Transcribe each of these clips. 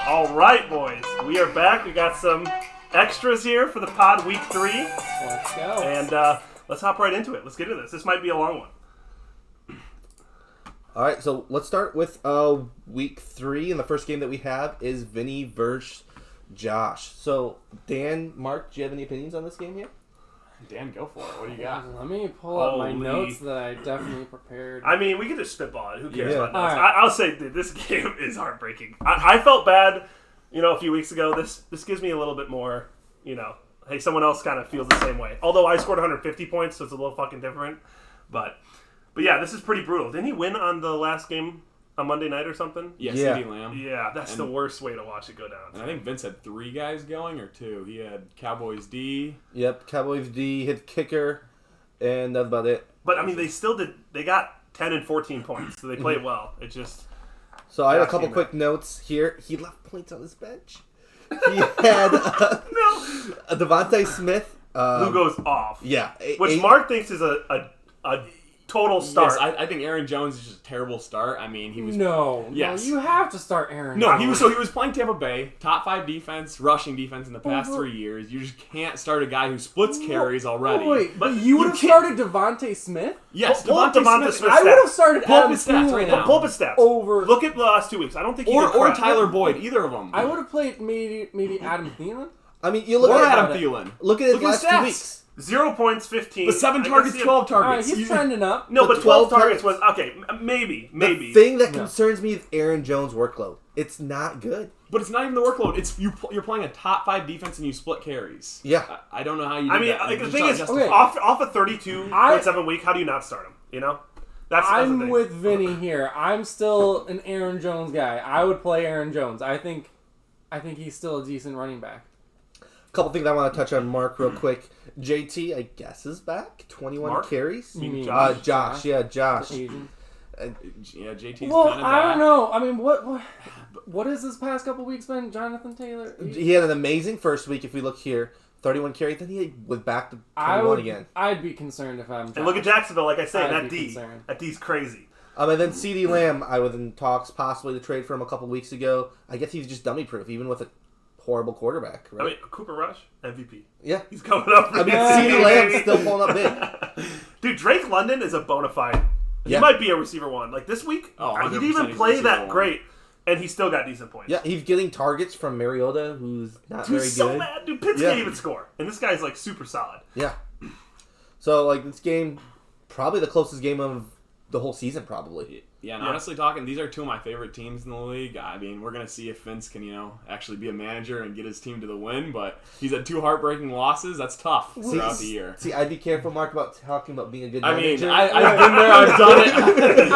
All right, boys. We are back. We got some extras here for the pod week 3. Let's go. And let's hop right into it. Let's get into this. This might be a long one. All right, so let's start with week 3, and the first game that we have is Vinny versus Josh. So, Dan, Mark, do you have any opinions on this game here? Dan, go for it. What do you got? Let me pull up my Holy- notes that I definitely prepared. I mean, we could just spitball it. Who cares Yeah. about notes? All right. I'll say, dude, this game is heartbreaking. I felt bad, a few weeks ago. This gives me a little bit more, hey, someone else kind of feels the same way. Although I scored 150 points, so it's a little fucking different. But yeah, this is pretty brutal. Didn't he win on the last game on Monday night or something? Yeah, Yeah. CeeDee Lamb. Yeah, that's the And- worst way to watch it go down. And I think Vince had 3 guys going, or 2. He had Cowboys D. Yep, Cowboys D hit kicker, and that's about it. But, I mean, they still did. They got 10 and 14 points, so they played well. It just... So I have a Josh couple came quick notes here. He left points on his bench. He had No! Devontae Smith. Who goes off. Yeah. Which Mark thinks is a total start. Yes, I think Aaron Jones is just a terrible start. I mean, he was... No, Yes. you have to start Aaron. No, Jones. he was playing Tampa Bay, top 5 defense, rushing defense in the past 3 years. You just can't start a guy who splits carries already. Oh, wait, But but you would have you can't- started Devontae Smith? Yes, Pull up Devontae Devonta Smith. Smith. I would have started Pull up Adam his stats right Thielen now. Pull up his stats. over. Look at the last 2 weeks. I don't think he Or did crap. Tyler Boyd, either of them. I would have played maybe Adam Thielen. I mean, you look Or at Adam it. Thielen. look at his Look at his last 2 stats. weeks. 0 points, 15. But 7 I guess targets, he had- 12 All right, targets. he's trending up. No, But but 12 12 targets was... Okay, maybe. The thing that No. concerns me is Aaron Jones' workload. It's not good. But it's not even the workload. It's you're playing a top 5 defense and you split carries. Yeah. I don't know how you do I mean, that. like, the Just thing not is, justified. Okay. off a 32.7 week, how do you not start him? That's the I'm thing. with Vinny here. I'm still an Aaron Jones guy. I would play Aaron Jones. I think he's still a decent running back. Couple things I want to touch on, Mark, real quick. JT, I guess, is back. 21 Mark? carries. You mean Josh? Josh. Asian. Yeah, JT's Well, kind of I back. don't know. I mean, what has this past couple weeks been? Jonathan Taylor. He had an amazing first week. If we look here, 31 carries. Then he was back to 21 again. I'd be concerned if I'm. And look at Jacksonville, like I say, I'd that be D. concerned. That D's crazy. And then CeeDee Lamb, I was in talks possibly to trade for him a couple weeks ago. I guess he's just dummy proof, even with a horrible quarterback, right? I mean, Cooper Rush, MVP. Yeah. He's coming up. I mean, MVP, CeeDee Lamb's baby. still pulling up big. Dude, Drake London is a bona fide. He Yeah. might be a receiver 1. Like this week, Oh, he 100% didn't even he's play receiver that 1. great, and he still got decent points. Yeah, he's getting targets from Mariota, who's not Dude, very so good. bad. Dude, Pitts Yeah. can't even score, and this guy's like super solid. Yeah. So, like, this game, probably the closest game of the whole season, probably. Yeah, and Yeah. honestly talking, these are 2 of my favorite teams in the league. I mean, we're going to see if Vince can, actually be a manager and get his team to the win, but he's had 2 heartbreaking losses. That's tough throughout the year. See, I'd be careful, Mark, about talking about being a good I mean, manager. I've been there, I've done it.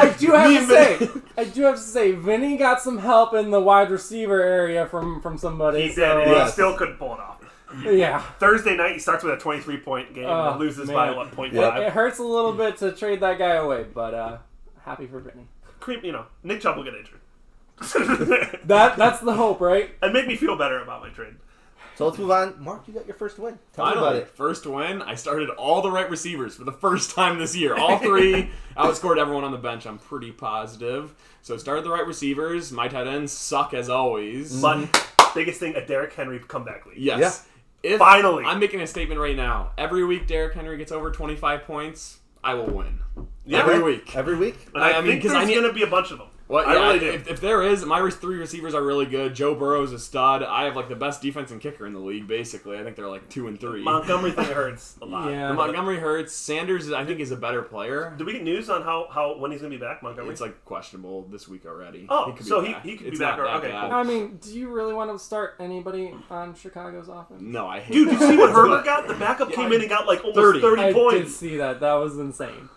I do have to say, Vinny got some help in the wide receiver area from somebody. He did, so, and he Yes. still couldn't pull it off. yeah. Thursday night, he starts with a 23-point game Oh, and loses man. by, what, 0.5? It hurts a little bit to trade that guy away, but happy for Vinny. Nick Chubb will get injured. That's the hope, right? And make me feel better about my trade. So let's move on. Mark, you got your first win. Tell me about Finally, it. first win. I started all the right receivers for the first time this year. All 3 outscored everyone on the bench. I'm pretty positive. So started the right receivers. My tight ends suck as always. But biggest thing, a Derrick Henry comeback league. Yes. If Finally. I'm making a statement right now. Every week Derrick Henry gets over 25 points, I will win. Yeah. Every week. Every week? And I I mean, think 'cause there's I need- going to be a bunch of them. Well, I yeah, really do. if there is, my 3 receivers are really good. Joe Burrow's a stud. I have like the best defense and kicker in the league, basically. I think they're like 2 and 3. Montgomery thing hurts a lot. Yeah. The Montgomery hurts. Sanders, I think, is a better player. Do we get news on how when he's going to be back, Montgomery? It's like questionable this week already. Oh, could so be back. he could be It's back not already. that Okay, bad. I mean, do you really want to start anybody on Chicago's offense? No, I hate Dude, that. did you see what Herbert got? The backup came in and got like almost 30 I points. did see that. That was insane.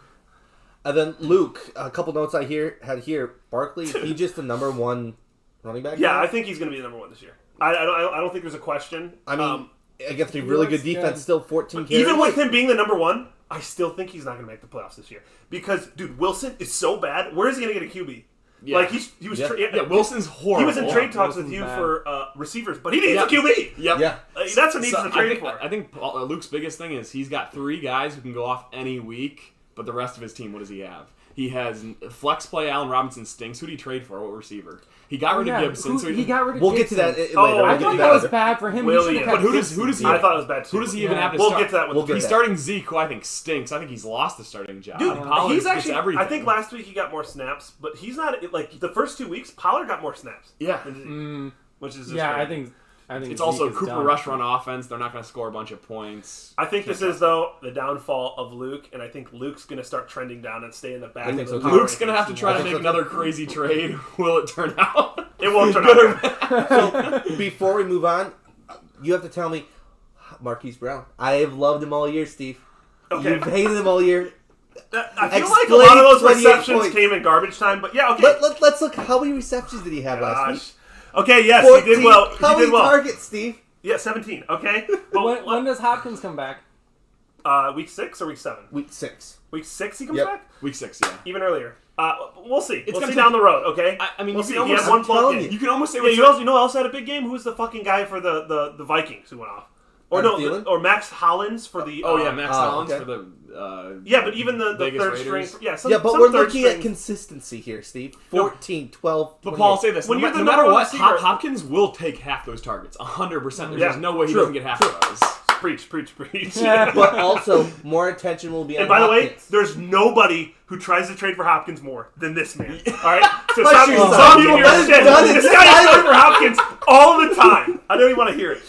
And then Luke, a couple notes I had here. Barkley, he just the number 1 running back? Yeah, now? I think he's going to be the number 1 this year. I don't think there's a question. I mean, against a really good looks defense, good. still 14 carries. even with him being the number 1, I still think he's not going to make the playoffs this year because, dude, Wilson is so bad. Where is he going to get a QB? Yeah. Like he was. Yeah. Yeah, Wilson's horrible. He was in trade talks with Wilson's you bad. for receivers, but he needs Yeah. a QB. Yep. Yeah. That's what he needs So to trade I think, for. I think Luke's biggest thing is he's got 3 guys who can go off any week, but the rest of his team, what does he have? He has flex play. Allen Robinson stinks. Who did he trade for? What receiver? He got rid of Gibson. He got rid of We'll Gibson. get to that later. Oh, We'll I get thought to that was later. bad for him. Will, He should've yeah. kept But who Gibson. does he? I thought it was bad too. Who does he even Yeah. have to We'll start? get to that with We'll get He's that. starting Zeke, who I think stinks. I think he's lost the starting job. Dude, Pollard he's gets actually. everything. I think last week he got more snaps, but he's not like the first 2 weeks. Pollard got more snaps. Yeah. Which is just Yeah, great. I think It's also Zeke is Cooper done. Rush run offense. They're not going to score a bunch of points. I think this is though the downfall of Luke, and I think Luke's going to start trending down and stay in the back. I of think the so, too. power Luke's going to have to rankings. try I to think make so, too. another crazy trade. Will it turn out? It won't turn out. So before we move on, you have to tell me, Marquise Brown. I have loved him all year, Steve. Okay. You've hated him all year. I feel like a Explain lot of those 28 receptions points. came in garbage time, but yeah, okay. Let's look. How many receptions did he have last week? Gosh. Okay, yes, he did well. How He many did well. targets, Steve? Yeah, 17. Okay. But When does Hopkins come back? week 6 or week 7? Week 6. Week 6 he comes Yep. back? Week 6, yeah. Even earlier. We'll see. We'll gonna see take- down the road, okay? I mean, we'll you see. can He had almost- one I'm plug telling in. You can almost say Yeah, what's you know who else had a big game? Who was the fucking guy for the Vikings who went off? Or Adam no, Thielen? or Max Hollins for the. Oh, yeah, Max Hollins okay. for the. Yeah, but even the Vegas third Raiders. string. Yeah, some, Yeah, but some we're third looking string. at consistency here, Steve. 14, 12, But Paul, I'll say this: When no, you're the no matter number one what, receiver- Hopkins will take half those targets, 100%. There's Yeah, just no way he true, doesn't get half true. of those. Preach. Yeah. But also, more attention will be on And by the way, Hopkins. there's nobody who tries to trade for Hopkins more than this man. All right, so Hush stop yourself. beating your Let it shit. done. This It's guy is silent. trading for Hopkins all the time. I don't even want to hear it.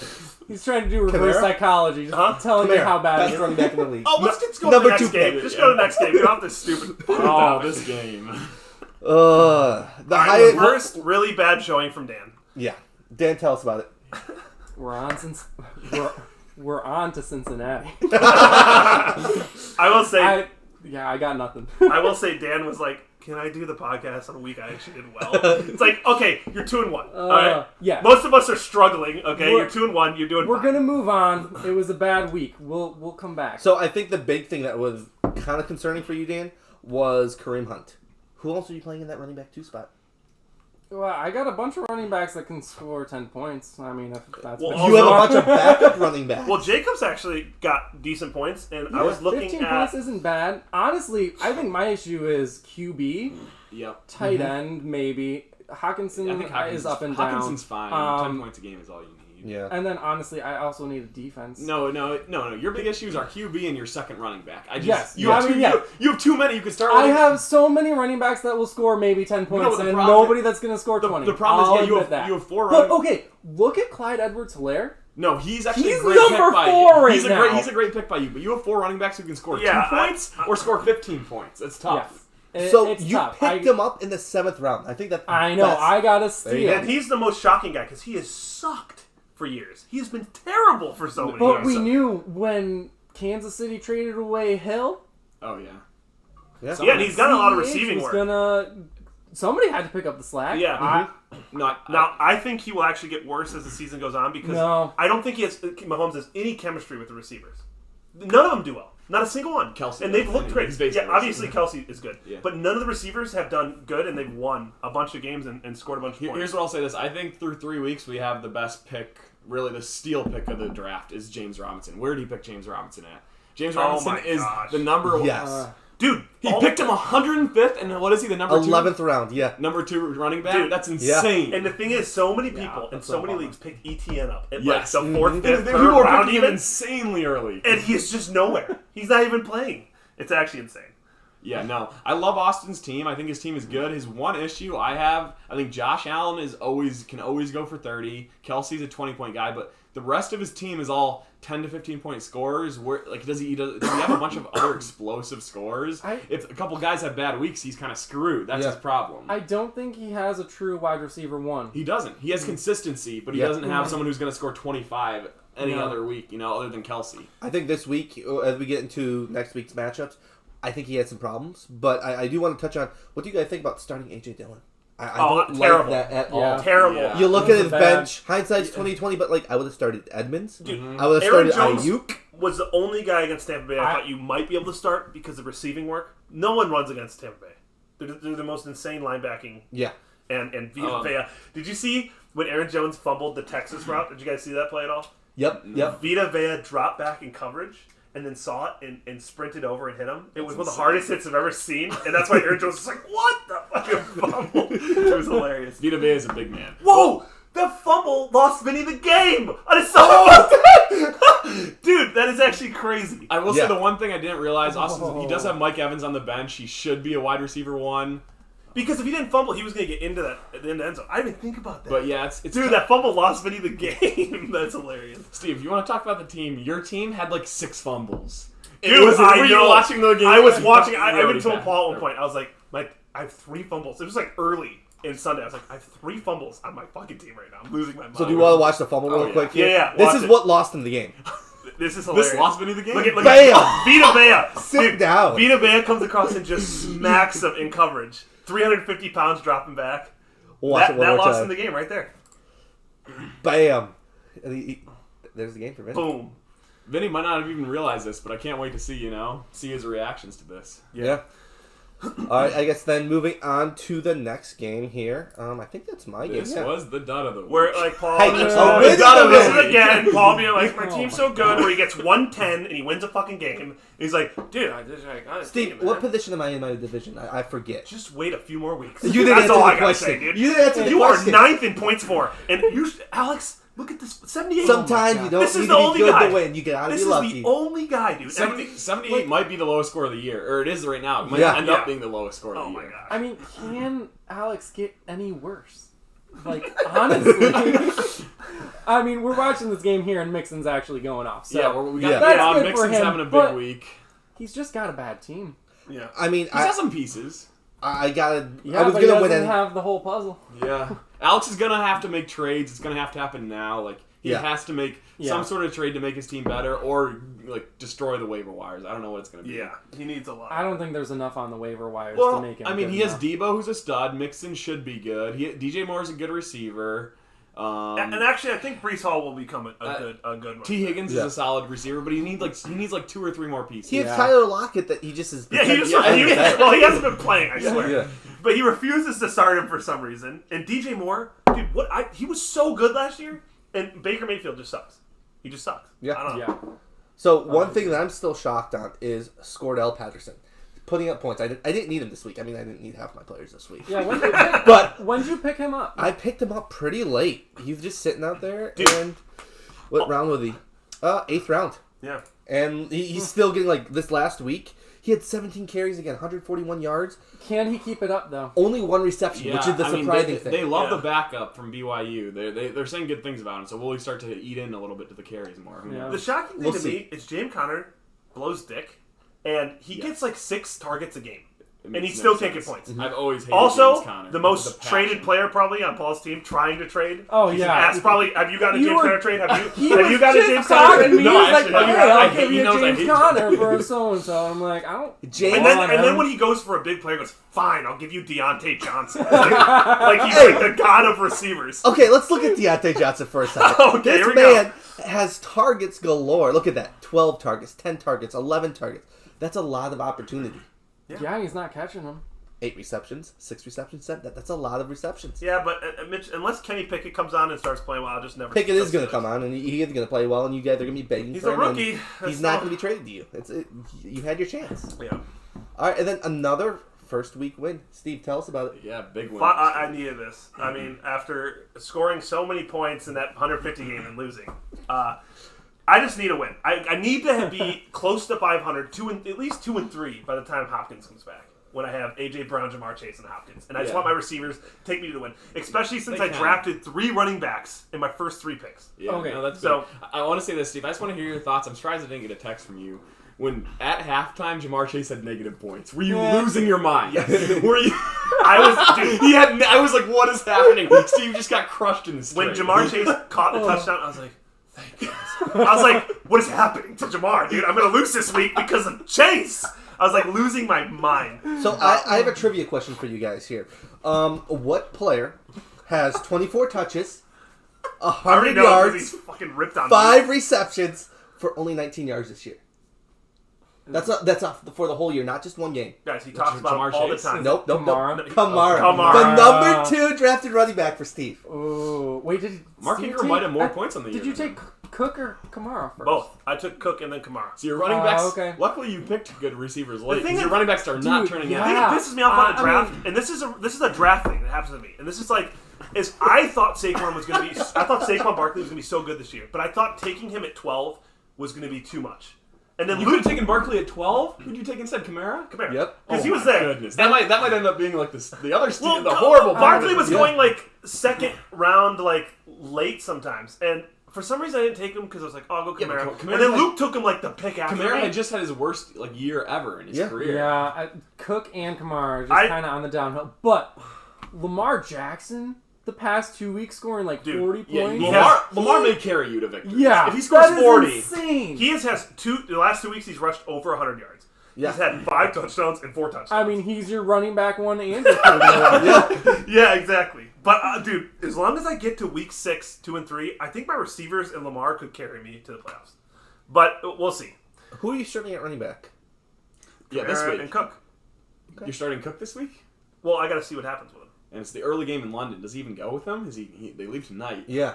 He's trying to do reverse Kamara? psychology, just Huh? telling you how bad Best he is. running back in the league. Oh, let's go to Number the next 2 game. pick. Just go to the next game. Get off this stupid. Oh, this game. The All right, highest. first really bad showing from Dan. Yeah. Dan, tell us about it. We're on to Cincinnati. I will say, I got nothing. I will say, Dan was like, "Can I do the podcast on a week I actually did well?" It's like, okay, you're 2-1. All right. Yeah. Most of us are struggling. Okay, We're- you're 2-1. You're doing. We're fine. gonna move on. It was a bad week. We'll come back. So I think the big thing that was kind of concerning for you, Dan, was Kareem Hunt. Who else are you playing in that running back 2 spot? Well, I got a bunch of running backs that can score 10 points. I mean, if that's Well, what You have a want. bunch of backup running backs. Well, Jacobs actually got decent points, and I was looking 15 at. points isn't bad. Honestly, I think my issue is QB, Yep. tight end, maybe. Hawkinson I think Hawkins is up and down. Hawkinson's fine. 10 Um, points a game is all you need. yeah. And then, honestly, I also need a defense. No. Your big issues are QB and your second running back. Yes. You have, I mean, too, yeah. you have too many. You can start. I with- have so many running backs that will score maybe 10 points, but the and problem- nobody that's going to score 20. The problem I'll is, you admit that. have 4 But, running. okay, look at Clyde Edwards-Helaire. No, he's actually He's a great number pick by 4 you. right He's a now. great. He's a great pick by you. But you have 4 running backs who can score Yeah, 2 points or score 15 points. It's tough. Yes. So It's you tough. picked him up in the 7th round. I think that. I know. I got a you steal. go. And he's the most shocking guy because he has sucked for years. He's been terrible for so many But years. we knew when Kansas City traded away Hill, Oh yeah. Yeah. Yeah, and he's got a lot of CEH receiving was work. Somebody had to pick up the slack. Yeah. Not Now, I think he will actually get worse as the season goes on because No. I don't think Mahomes has any chemistry with the receivers. None of them do well. Not a single one. Kelsey and they've does. looked great. He's basically Yeah, obviously Kelsey is good. Yeah. But none of the receivers have done good, and they've won a bunch of games and scored a bunch of points. Here's what I'll say: this I think through 3 weeks we have the best pick, really the steal pick of the draft is James Robinson. Where did he pick James Robinson at? James Robinson my is gosh. the number. Yes. Dude, He picked him 105th, and what is he? The number 11th round. Yeah. number 2 running back. Dude, That's yeah. insane. And the thing is, so many people and that's so a many bummer. leagues pick ETN up at Yes. like the 4th, 5th, And 3rd people are round picking him even, insanely early. and he's just nowhere. He's not even playing. It's actually insane. Yeah, no. I love Austin's team. I think his team is good. His one issue I think Josh Allen can always go for 30. Kelsey's a 20-point guy, but the rest of his team is all 10 to 15-point scorers. Does he have a bunch of other explosive scores? If a couple guys have bad weeks, he's kind of screwed. That's Yeah. his problem. I don't think he has a true wide receiver 1. He doesn't. He has consistency, but he Yeah. doesn't have someone who's going to score 25 any No. other week, other than Kelsey. I think this week, as we get into next week's matchups, I think he had some problems. But I do want to touch on, what do you guys think about starting A.J. Dillon? I don't terrible. like that at Yeah. all. Terrible. Yeah. You look It at was his bad. bench. Hindsight's 2020, but I would have started Edmonds. Dude, I would have Aaron started Jones Ayuk. was the only guy against Tampa Bay I I- thought you might be able to start because of receiving work. No one runs against Tampa Bay. They're the most insane linebacking Yeah. and Vita Vea. Did you see when Aaron Jones fumbled the Texas route? Did you guys see that play at all? Yep. Vita Vea dropped back in coverage, and then saw it and sprinted over and hit him. It was one of the hardest hits I've ever seen, and that's why Aaron Jones was like, "What the fucking fumble?" It was hilarious. Vita Vea is a big man. Whoa! That fumble lost Vinny the game! I just saw that! Dude, that is actually crazy. I will say the one thing I didn't realize, Austin, he does have Mike Evans on the bench. He should be a wide receiver 1. Because if he didn't fumble, he was going to get into the end zone. I didn't even think about that. But yeah, it's Dude, that fumble lost Vinny the game. That's hilarious. Steve, you want to talk about the team? Your team had like 6 fumbles. Dude, Were you watching the game? I was watching. I already even told passed. Paul at one point, I was like, I have 3 fumbles. It was like early in Sunday. I was like, I have 3 fumbles on my fucking team right now. I'm losing my mind. So do you want to watch the fumble real yeah. quick here? Yeah, This watch is it. what lost him the game. This is hilarious. This lost Vinny the game? Look at Bam! Vita Vea. Sit down. Vita Vea comes across and just smacks him in coverage. 350 pounds dropping back. Watch it one That more lost time. him the game right there. Bam. And there's the game for Vinny. Boom. Vinny might not have even realized this, but I can't wait to see his reactions to this. Yeah. All right, I guess then moving on to the next game here. I think that's my game. This Yeah. was the dud of the week. Where like Paul, Hey, this oh, is win this the is again. Paul being like, my Oh team's my so good, where he gets 110 and he wins a fucking game. And he's like, dude, I got a Steve, team, what man. position am I in my division? I forget. Just wait a few more weeks. You didn't That's answer all the I gotta question. say, dude. You didn't answer the You are question. 9th in points for, and you, Alex. Look at this, 78. Sometimes you don't This is need the to be only good guy. to win. You gotta This be is lucky. the only guy, dude. 78 might be the lowest score of the year, or it is right now. It might Yeah. end up being the lowest score of Oh the my year. god. I mean, can Alex get any worse? Like, honestly. I mean, we're watching this game here, and Mixon's actually going off. So Yeah, we got Yeah. That's Bob good for Mixon's him, having a big but- week. he's just got a bad team. Yeah. I mean, He's got some pieces. I gotta. Yeah, I was but he gonna win. doesn't Any, have the whole puzzle. Yeah. Alex is gonna have to make trades. It's gonna have to happen now. Like he Yeah. has to make some sort of trade to make his team better, or like destroy the waiver wires. I don't know what it's gonna be. Yeah. He needs a lot. I don't think there's enough on the waiver wires Well, to make him. I mean, good he has enough. Debo, who's a stud. Mixon should be good. DJ Moore's a good receiver. And actually, I think Brees Hall will become a good one. T. Higgins Yeah. is a solid receiver, but he needs like 2 or 3 more pieces. he has Yeah. Tyler Lockett that he just is. Yeah, he just Yeah, refuses. Well, he hasn't been playing, I swear. Yeah. But he refuses to start him for some reason. And DJ Moore, dude, he was so good last year, and Baker Mayfield just sucks. He just sucks. Yeah. I don't know. Yeah. So one thing that I'm still shocked on is Scordell Patterson putting up points. I didn't need him this week. I mean, I didn't need half my players this week. Yeah, when did you pick, But when did you pick him up? I picked him up pretty late. He's just sitting out there. Dude. And what round was he? 8th round. Yeah. And he's still getting, like, this last week, he had 17 carries again, 141 yards, Can he keep it up though? only 1 reception, which is the I mean, surprising thing. They love Yeah. the backup from BYU. They're saying good things about him, so will he start to eat in a little bit to the carries more? Who Yeah. knows? The shocking thing We'll to see. me is James Conner blows dick, and he Yeah. gets like 6 targets a game. It And he makes still no can't get sense. points. I've always hated Also, James Conner the with most a passion. traded player probably on Paul's team, trying to trade. Oh, He's yeah. asked probably, have you got a You James were- Conner trade? Have He you was got a just James Conner talking trade? to me. No, He was like, actually, hey, I I'll hate- give he you knows I James hate Conner for so-and-so. I'm like, I don't... James- And then, want and then him. when he goes for a big player, he goes, fine, I'll give you Deontay Johnson. Like he's like the god of receivers. Okay, let's look at Deontay Johnson for a second. Okay, this here we go. man has targets galore. Look at that. 12 targets, 10 targets, 11 targets. That's a lot of opportunity. Yeah, he's not catching them. 8 receptions, 6 receptions, 7. That's a lot of receptions. Yeah, but Mitch, unless Kenny Pickett comes on and starts playing well, I'll just never. Pickett is going to come on, and he is going to play well, and you guys are going to be begging He's for a him. and rookie. He's That's not all. going to be traded to you. You had your chance. Yeah, All right, and then another first week win. Steve, tell us about it. Yeah, big win. I needed this. I mean, after scoring so many points in that 150 game and losing, I just need a win. I need to be close to 500, at least 2 and 3 by the time Hopkins comes back. When I have AJ Brown, Jamar Chase, and Hopkins, and I just Yeah. want my receivers to take me to the win. Especially since They I can. drafted 3 running backs in my first 3 picks. Yeah, Okay, no, that's so- good. I want to say this, Steve. I just want to hear your thoughts. I'm surprised I didn't get a text from you. When at halftime, Jamar Chase had negative points. Were you losing your mind? Were you? I was, dude, I was like, "What is happening?" Steve just got crushed in the when straight. Jamar Chase caught the touchdown, I was like, thank goodness. I was like, what is happening to Jamar, dude? I'm going to lose this week because of Chase. I was like losing my mind. So I have a trivia question for you guys here. What player has 24 touches, I already 100 know because yards, he's fucking ripped on 5 receptions for only 19 yards this year? That's for the whole year, not just one game. Guys, he talks about Jamar him all the Chase? time. Nope. Kamara? Kamara. The number 2 drafted running back for Steve. Oh, wait, did Mark Steve Ingram take- might have more points on the Did year you than take Cook or Kamara first? Both. I took Cook and then Kamara. So your running backs. okay. Luckily, you picked good receivers late. thing Because your is- running backs are not Dude, turning yeah. The thing out. that pisses me off on the I draft, mean- and this is a draft thing that happens to me, and this is like, is I thought Saquon Barkley was gonna be so good this year, but I thought taking him at 12 was gonna be too much, and then You could Luke have taken Barkley at 12. Who'd you take instead? Kamara. Kamara, Yep. because he Oh was my there. Goodness. That might end up being like the other Well, the horrible part Barkley of it. was going like second round, like late sometimes, and for some reason I didn't take him because I was like, oh, I'll go Yeah, but Kamara, Kamara and then had- Luke took him like the pick after Kamara me. had just had his worst year ever in his Yeah. career. Yeah, Cook and Kamara are just I- kind of on the downhill. But Lamar Jackson, the past 2 weeks, scoring like Dude, 40 Yeah, points. Lamar may carry you to victory. Yeah, If he scores that is 40, insane. He has the last 2 weeks he's rushed over 100 yards. Yeah. He's had 5 touchdowns and 4 touchdowns. I mean, he's your running back one and your quarterback one. Yeah, exactly. But dude, as long as I get to week 6, 2 and 3, I think my receivers and Lamar could carry me to the playoffs. But we'll see. Who are you starting at running back? yeah, this Kamara week and Cook. you're starting Cook this week, Well, I got to see what happens with him. and it's the early game in London. Does he even go with them? They leave tonight? Yeah.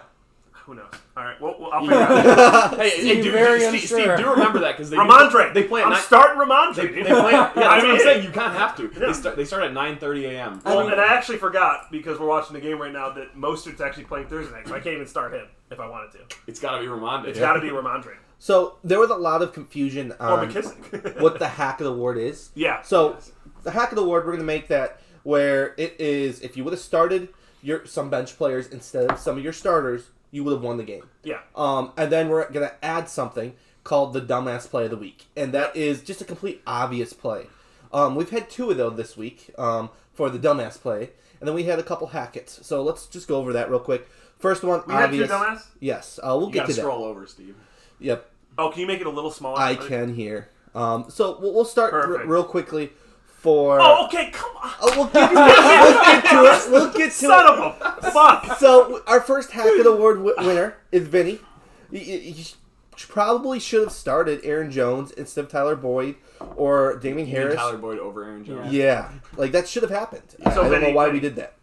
Who knows? All right. Well, I'll figure it out. Hey, dude, very Steve, unsure. do remember that because Ramondre. They play at I'm night. starting Ramondre. They dude. play. Yeah, that's what I'm mean, saying. You kind of have to. Yeah. They start at 9:30 a.m. Well, and I actually forgot because we're watching the game right now that Mostert's actually playing Thursday night, so I can't even start him if I wanted to. It's got to be Ramondre. It's got to be Ramondre So there was a lot of confusion or on McKissick. what the hack of the award is. Yeah. So the hack of the award, we're going to make that where it is if you would have started some bench players instead of some of your starters, you would have won the game. Yeah. And then we're going to add something called the dumbass play of the week, and that is just a complete obvious play. We've had 2 of those this week for the dumbass play, and then we had a couple hackets. So let's just go over that real quick. First one, We had 2 obvious. dumbass? Yes, we'll You get got to to that. scroll over, Steve. Yep, Oh, can you make it a little smaller? I can here. So we'll start Perfect. real quickly for. Oh, okay. Come on. Oh, we'll get to it. We'll get to Son it. of a fuck. So our first hack of the award winner is Vinny. He probably should have started Aaron Jones instead of Tyler Boyd or Damien You mean Harris. Tyler Boyd over Aaron Jones. Yeah, like that should have happened. So I don't know Vinny- why Vinny- we did that.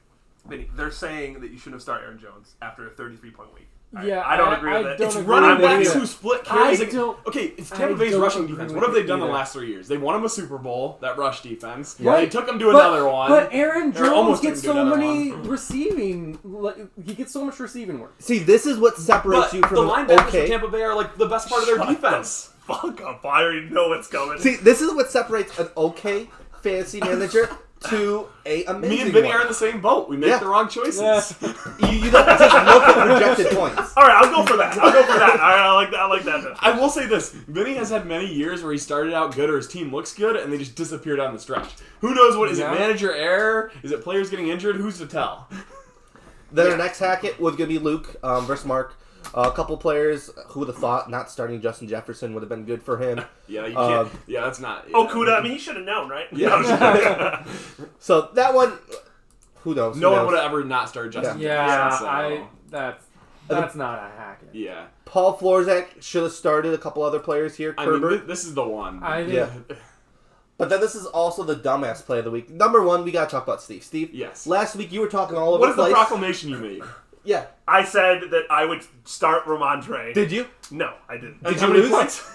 Vinny, they're saying that you shouldn't have started Aaron Jones after a 33-point week. Yeah, I don't agree with I it. don't It's agree running with backs that. who split carries. I don't- Okay, it's I Tampa Bay's don't rushing agree defense. with What have they it done the either. last 3 years? They won him a Super Bowl, that rush defense. Right. They took him to But- another one. But Aaron Or almost Jones gets took him to so another many one. receiving. He gets so much receiving work. See, this is what separates But you the from an linebackers for okay. Tampa Bay are like the best part of their Shut defense. the fuck up. I already know what's coming. See, this is what separates an okay fantasy manager to a amazing Me and Vinny one. are in the same boat. We make Yeah. the wrong choices. Yeah. You don't just look at projected points. All right, I'll go for that. All right, I like that. I like that. I will say this: Vinny has had many years where he started out good or his team looks good, and they just disappear down the stretch. Who knows what is Yeah. it? Manager error? Is it players getting injured? Who's to tell? Then our next hacket was going to be Luke versus Mark. A couple players who would have thought not starting Justin Jefferson would have been good for him. Yeah, you can't. Yeah, that's not. Oh, Kuda. I mean, he should have known, right? Yeah. So that one, who knows? No Who one knows? would have ever not started Justin. Yeah, Jefferson, so- that's not a hack. Yeah. Paul Florzak should have started a couple other players here. I mean, Herbert. this is the one. I think Yeah. But then this is also the dumbass play of the week. Number 1, we got to talk about Steve. Steve, Yes. last week you were talking all over What the is the place. proclamation you made? Yeah. I said that I would start Ramondre. Did you? No, I didn't. Did How you many lose? points?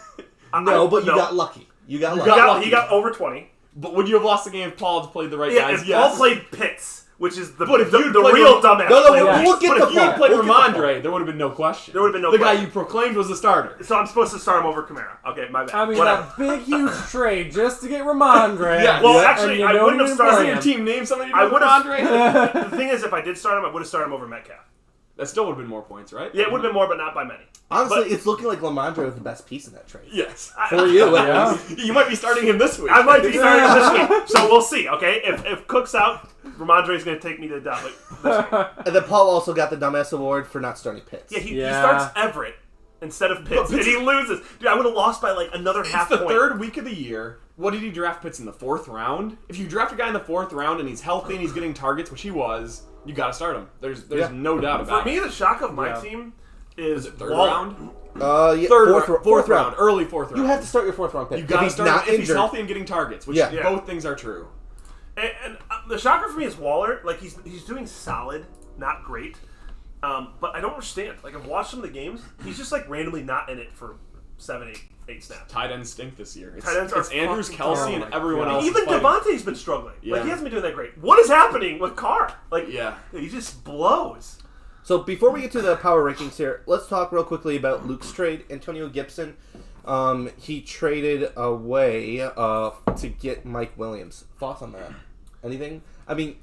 No, but you no. got lucky. You got You lucky. got lucky. He got over 20. But would you have lost the game if Paul had played the right Yeah, guys? if Yes. Paul played Pitts, which is the But if you'd the played real Ram- dumbass. No, play. we'll get But the if you had Paul. played We'll get the Ramondre, there would have been no question. There would have been no The guy question. you proclaimed was the starter. So I'm supposed to start him over Kamara. Okay, my bad. I mean, Whatever. that big, huge trade just to get Ramondre. Yeah. Well, Yeah. actually, And you I don't wouldn't have even started play him. Your team name somebody to I do would have- Ramondre? The thing is, if I did start him, I would have started him over Metcalf. That still would have been more points, right? Yeah, it would have been more, but not by many. Honestly, But- it's looking like Lamondre was the best piece in that trade. Yes. For you, at Yeah. least. You might be starting him this week. I might be starting him this week, so we'll see. Okay, if Cook's out, Ramondre's going to take me to the down. This week. And then Paul also got the dumbass award for not starting Pitts. Yeah, he Yeah. starts Everett instead of Pitts, and he loses. Dude, I would have lost by like another half It's the point. third week of the year. What did he draft Pitts in the 4th round? If you draft a guy in the 4th round and he's healthy and he's getting targets, which he was, you got to start him. There's Yeah. no doubt about For me, it. the shock of my Yeah. team is Is it 3rd Waller. round? Yeah, Fourth round. Early 4th round. You have to start your 4th round pick. You if got to he's start not him if he's injured. healthy and getting targets, which Yeah. both things are true. And the shocker for me is Waller. Like he's doing solid, not great. But I don't understand. Like, I've watched some of the games. He's just, like, randomly not in it for 7, 8 snaps. Tight ends stink this year. Tight ends are it's Andrews, fucking Kelsey, terrible. and everyone else. Even is fighting. Devontae's been struggling. Yeah. Like, he hasn't been doing that great. What is happening with Carr? Like, Yeah. he just blows. So before we get to the power rankings here, let's talk real quickly about Luke's trade. Antonio Gibson, he traded away to get Mike Williams. Thoughts on that? Anything? I mean,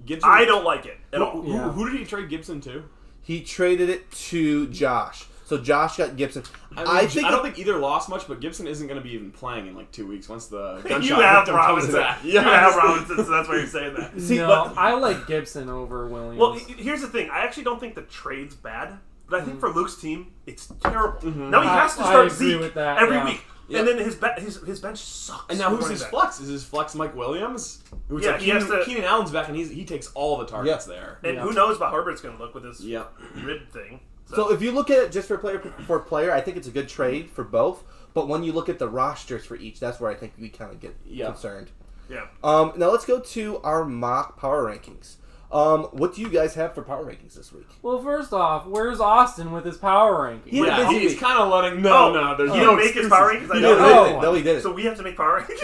Gibson, I don't like it at all. Who did he trade Gibson to? he traded it to Josh. So Josh got Gibson. I don't think either lost much, but Gibson isn't going to be even playing in like 2 weeks once the gunshot You have victim comes Robinson. back. You have Robinson, so that's why you're saying that. See, no, but- I like Gibson over Williams. Well, here's the thing. I actually don't think the trade's bad, but I think for Luke's team, it's terrible. Mm-hmm. Now he has to I start agree Zeke with that, every yeah. week. Yep. And then his bench sucks. And now who's running his back. flex? Is his flex Mike Williams? Who's Yeah, like he has to- Keenan Allen's back, and he takes all the targets Yeah. there. And Yeah. who knows how Herbert's going to look with his Yep. rib thing. So if you look at it just for player, I think it's a good trade for both. But when you look at the rosters for each, that's where I think we kind of get concerned. Yeah. Now let's go to our mock power rankings. What do you guys have for power rankings this week? Well, first off, where's Austin with his power ranking? Yeah, Yeah, busy he's week. kind of letting. There's he no didn't make his power rankings. I He know. didn't. Oh. No, he didn't. So we have to make power rankings.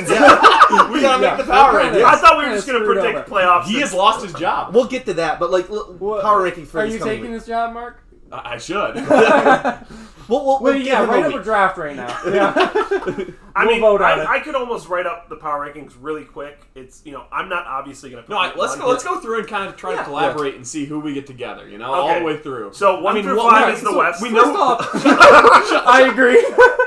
we gotta make the Yeah, power kinda- rankings. I thought we were Kinda just going to screwed predict over. playoffs. He has lost his job. We'll get to that, but What- power rankings for Are this you coming taking week. this job, Mark? I should. We'll Well, give yeah, him write a up a week. draft right now. Yeah. I We'll mean, vote on it. I could almost write up the power rankings really quick. It's I'm not obviously going to. No, let's go through and kind of try to collaborate and see who we get together. All Okay. the way through. So 1 through 5 right, is the so West. we First know. off, I agree.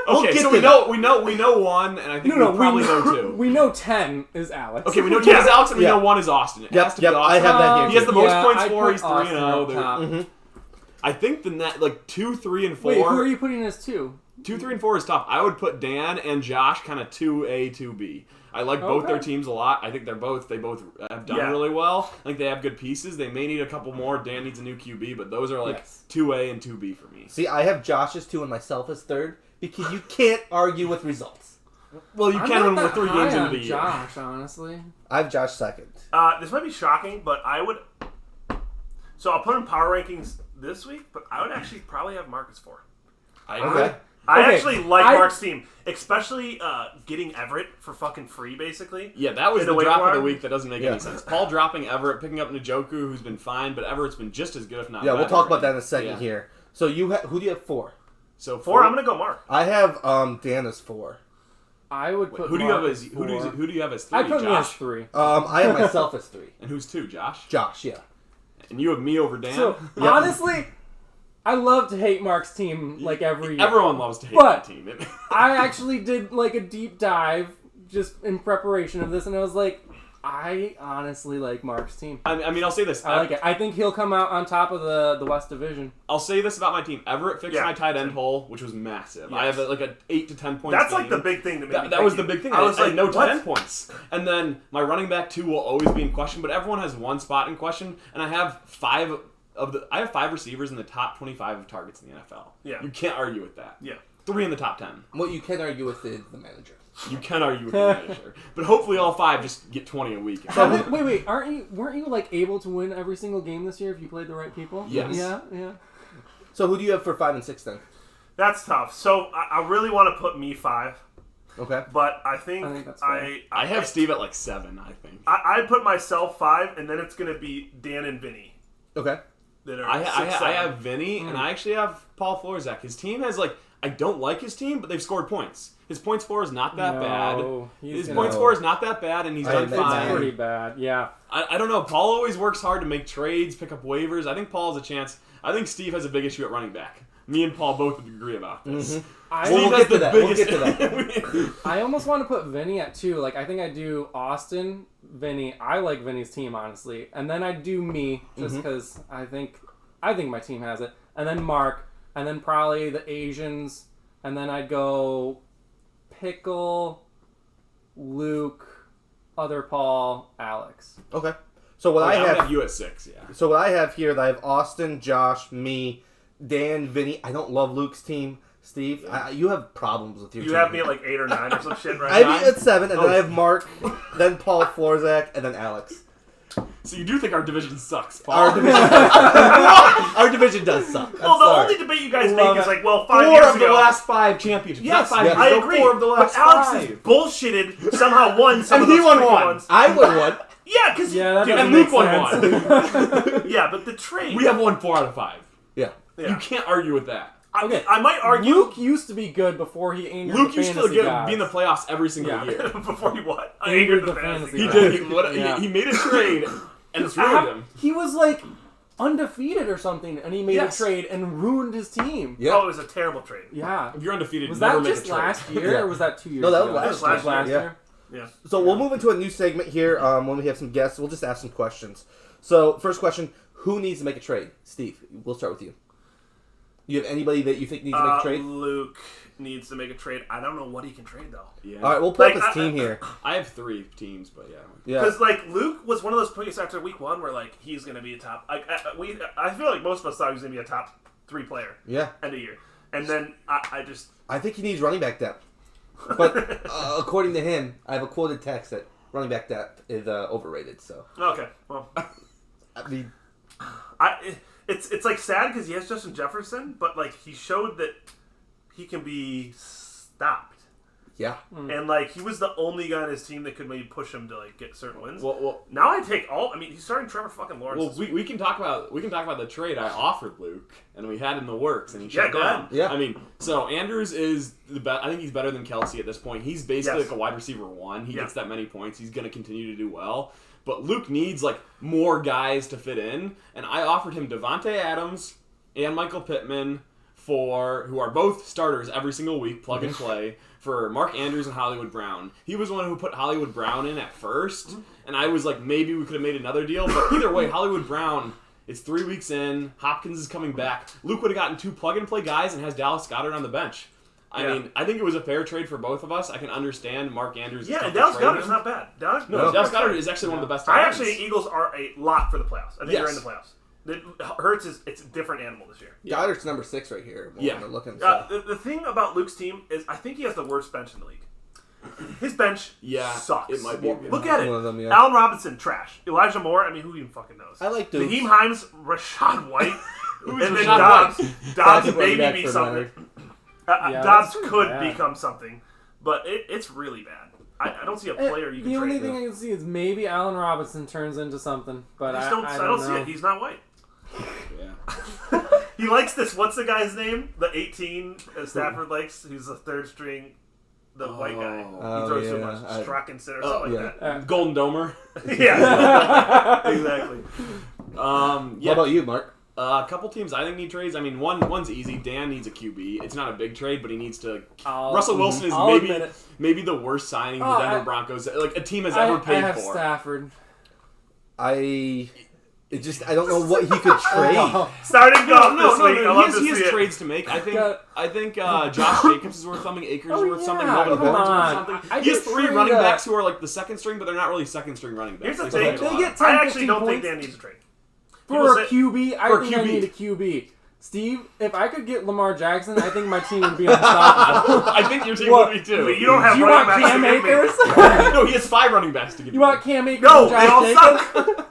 Okay, get so to we know one, and I think No, we probably we know two. We know 10 is Alex. Okay, we know 10 is Alex, and we Yeah. know 1 is Austin. It has to be Yep, Austin. I have that here. He has the most Yeah, points I'd for. put He's Austin 3-0. up top. I think the net like 2, 3, and 4. Wait, who are you putting as 2? 2, 3, and 4 is tough. I would put Dan and Josh kind of 2A, 2B. I like both their Okay. teams a lot. I think they both have done really well. I think they have good pieces. They may need a couple more. Dan needs a new QB, but those are like Yes. 2A and 2B for me. See, I have Josh as 2 and myself as 3rd because you can't argue with results. Well, you I'm can not when we're that 3 high games on into the year. Josh, honestly. I have Josh 2nd. This might be shocking, but I would. So I'll put in power rankings this week, but I would actually probably have Marcus 4. I Okay. agree. I Okay, actually like I- Mark's team, especially getting Everett for fucking free, basically. Yeah, that was In the the drop waiver of the wire? week that doesn't make Yeah. any sense. Paul dropping Everett, picking up Njoku, who's been fine, but Everett's been just as good, if not Yeah, we'll better. talk about that in a second Yeah. here. So who do you have 4? So 4, I'm going to go Mark. I have Dan as 4. I would put Who do you have Mark as as who do you, 4. who do you have as 3? I put me as Josh? 3. I have myself as 3. And who's 2? Josh. Josh, yeah. And you have me over Dan. So, honestly, I love to hate Mark's team like every year. Everyone loves to hate But- that team. I actually did like a deep dive just in preparation of this, and I was like, I honestly like Mark's team. I mean, I'll say this. I like it. I think he'll come out on top of the West Division. I'll say this about my team. Everett fixed Yeah. my tight end hole, which was massive. I Yes. have like an 8 to 10 points. That's like the game. big thing to make me That was pick the you. big thing. I was like, no what? tight end points. And then my running back 2 will always be in question, but everyone has one spot in question, and I have 5 receivers in the top 25 of targets in the NFL. Yeah. You can't argue with that. Yeah. 3 in the top 10. What you can argue with is the manager. You can argue with the manager. But hopefully all 5 just get 20 a week. Wait, weren't you like able to win every single game this year if you played the right people? Yes. Yeah. So who do you have for 5 and 6 then? That's tough. So I really want to put me 5, Okay. but I think I think that's fair. I have Steve at like 7, I think. I put myself 5, and then it's going to be Dan and Vinny Okay. that are I 6, 7. have Vinny, and I actually have Paul Florzak. His team has like, I don't like his team, but they've scored points. His points for is not that bad. His points for is not that bad, and he's done It's fine. pretty bad. Yeah. I don't know. Paul always works hard to make trades, pick up waivers. I think Paul has a chance. I think Steve has a big issue at running back. Me and Paul both would agree about this. We'll get to that. We'll get to that. I almost want to put Vinny at 2. Like, I think I do Austin, Vinny. I like Vinny's team, honestly. And then I do me, just because I think my team has it. And then Mark. And then probably the Asians. And then I'd go Pickle, Luke, other Paul, Alex. Okay. So what I I would have you at 6, yeah. So what I have here, I have Austin, Josh, me, Dan, Vinny. I don't love Luke's team. Steve, you have problems with your You team. have me at like 8 or 9 or some shit, right? I have you at 7, and then Oh. I have Mark, then Paul Florzak, and then Alex. So you do think our division sucks, Paul? Our division does suck. I'm Well, the sorry. only debate you guys Love make is it. like, well, 5 4 years of the ago. last 5 championships. Yes, Not 5 years I ago, agree. 4 of the But last Alex 5. is bullshitted. Somehow won some And of he those won freaking one. ones. I won one. Yeah, because Yeah, that And doesn't Luke make won sense. one. yeah, but the trade. We have won 4 out of 5. Yeah. Yeah. You can't argue with that. Okay. I might argue Luke used to be good before he angered Luke the used to fantasy be in the gods. playoffs every single Yeah. year. before he what? I Angered angered the the fantasy. fantasy He gods. did. Yeah. He made a trade, and it's ruined him. He was like undefeated or something, and he made Yes. a trade and ruined his team. Yeah. Oh, it was a terrible trade. Yeah. If you're undefeated, Was never that make just a trade. last year, Yeah. or was that 2 years No, that ago? was last Last year. year? Yeah. So we'll move into a new segment here when we have some guests. We'll just ask some questions. So first question, who needs to make a trade? Steve, we'll start with you. You have anybody that you think needs to make a trade? Luke needs to make a trade. I don't know what he can trade though. Yeah. All right, we'll pull Like, up his team here. I have 3 teams, but yeah. Yeah. Because like Luke was one of those players after week 1 where like he's gonna be a top. Like I feel like most of us thought he was gonna be a top 3 player Yeah. end of year, and then I just I think he needs running back depth. But according to him, I have a quoted text that running back depth is overrated. So okay. Well, I mean, it's like sad because he has Justin Jefferson, but like he showed that he can be stopped. yeah. And like he was the only guy on his team that could maybe push him to like get certain wins. Well, Now I take all. I mean, he's starting Trevor fucking Lawrence. well, this we can talk about the trade I offered Luke, and we had in the works, and he Yeah, shut go down. ahead. Yeah. I mean, so Andrews is the best. I think he's better than Kelsey at this point. He's basically Yes. like a wide receiver 1. He Yeah. gets that many points. He's going to continue to do well. But Luke needs like more guys to fit in, and I offered him Devontae Adams and Michael Pittman who are both starters every single week, plug and play, for Mark Andrews and Hollywood Brown. He was the one who put Hollywood Brown in at first, and I was like, maybe we could have made another deal, but either way, Hollywood Brown, it's 3 weeks in, Hopkins is coming back. Luke would have gotten 2 plug and play guys and has Dallas Goedert on the bench. I mean, I think it was a fair trade for both of us. I can understand Mark Andrews. Yeah, is and tough Dallas to trade Goedert's him. not bad. Dallas Goedert is actually one of the best I tight actually ends. think Eagles are a lot for the playoffs. I think Yes. they're in the playoffs. Hurts it's a different animal this year. Goddard's number 6 right here. Yeah. We're looking. So. The thing about Luke's team is I think he has the worst bench in the league. His bench sucks. it might be a good Look one. at it. One of them, yeah. Allen Robinson, trash. Elijah Moore, I mean, who even fucking knows? I like Dukes. Naheem Hines, Rashad White, and then Rashad Dobbs. Dobbs Backup running maybe back be for something. Yeah, Dobbs that's pretty could bad. become something, but it's really bad. I don't see a player you can The only trade. thing I can see is maybe Allen Robinson turns into something, but I I don't don't see know. it. He's not white. Yeah. He likes this. What's the guy's name? The 18 Stafford likes. Who's the third string? The white guy. Oh, He throws too yeah. much. Strachan or something yeah. like that. Golden Domer. Yeah, exactly. What Yeah. about you, Mark? A couple teams I think need trades. I mean, one's easy. Dan needs a QB. It's not a big trade, but he needs to. Russell Wilson is I'll admit it. maybe the worst signing the Oh, Denver I- Broncos like a team has ever I paid have for. Stafford. I don't know what he could trade. Oh, Starting golf No, this week. I love to he see has it. trades to make. I think Got- Josh Jacobs is worth something. Akers is Oh, worth something. yeah, Melvin come Gordon's worth on. something. I He has just 3 trade running a- backs who are like the second string, but they're not really second string running backs. Here's the They thing. still They make a get lot. 10, I actually don't 15 think points. Dan needs a trade. For People a say- QB, I for a think I QB. need a QB. Steve, if I could get Lamar Jackson, I think my team would be unstoppable. I think your team What? would be too. You don't have Do you running want backs Cam to give me. Akers? No, he has 5 running backs to give You want Cam Akers No, and they all Josh Jacobs? suck.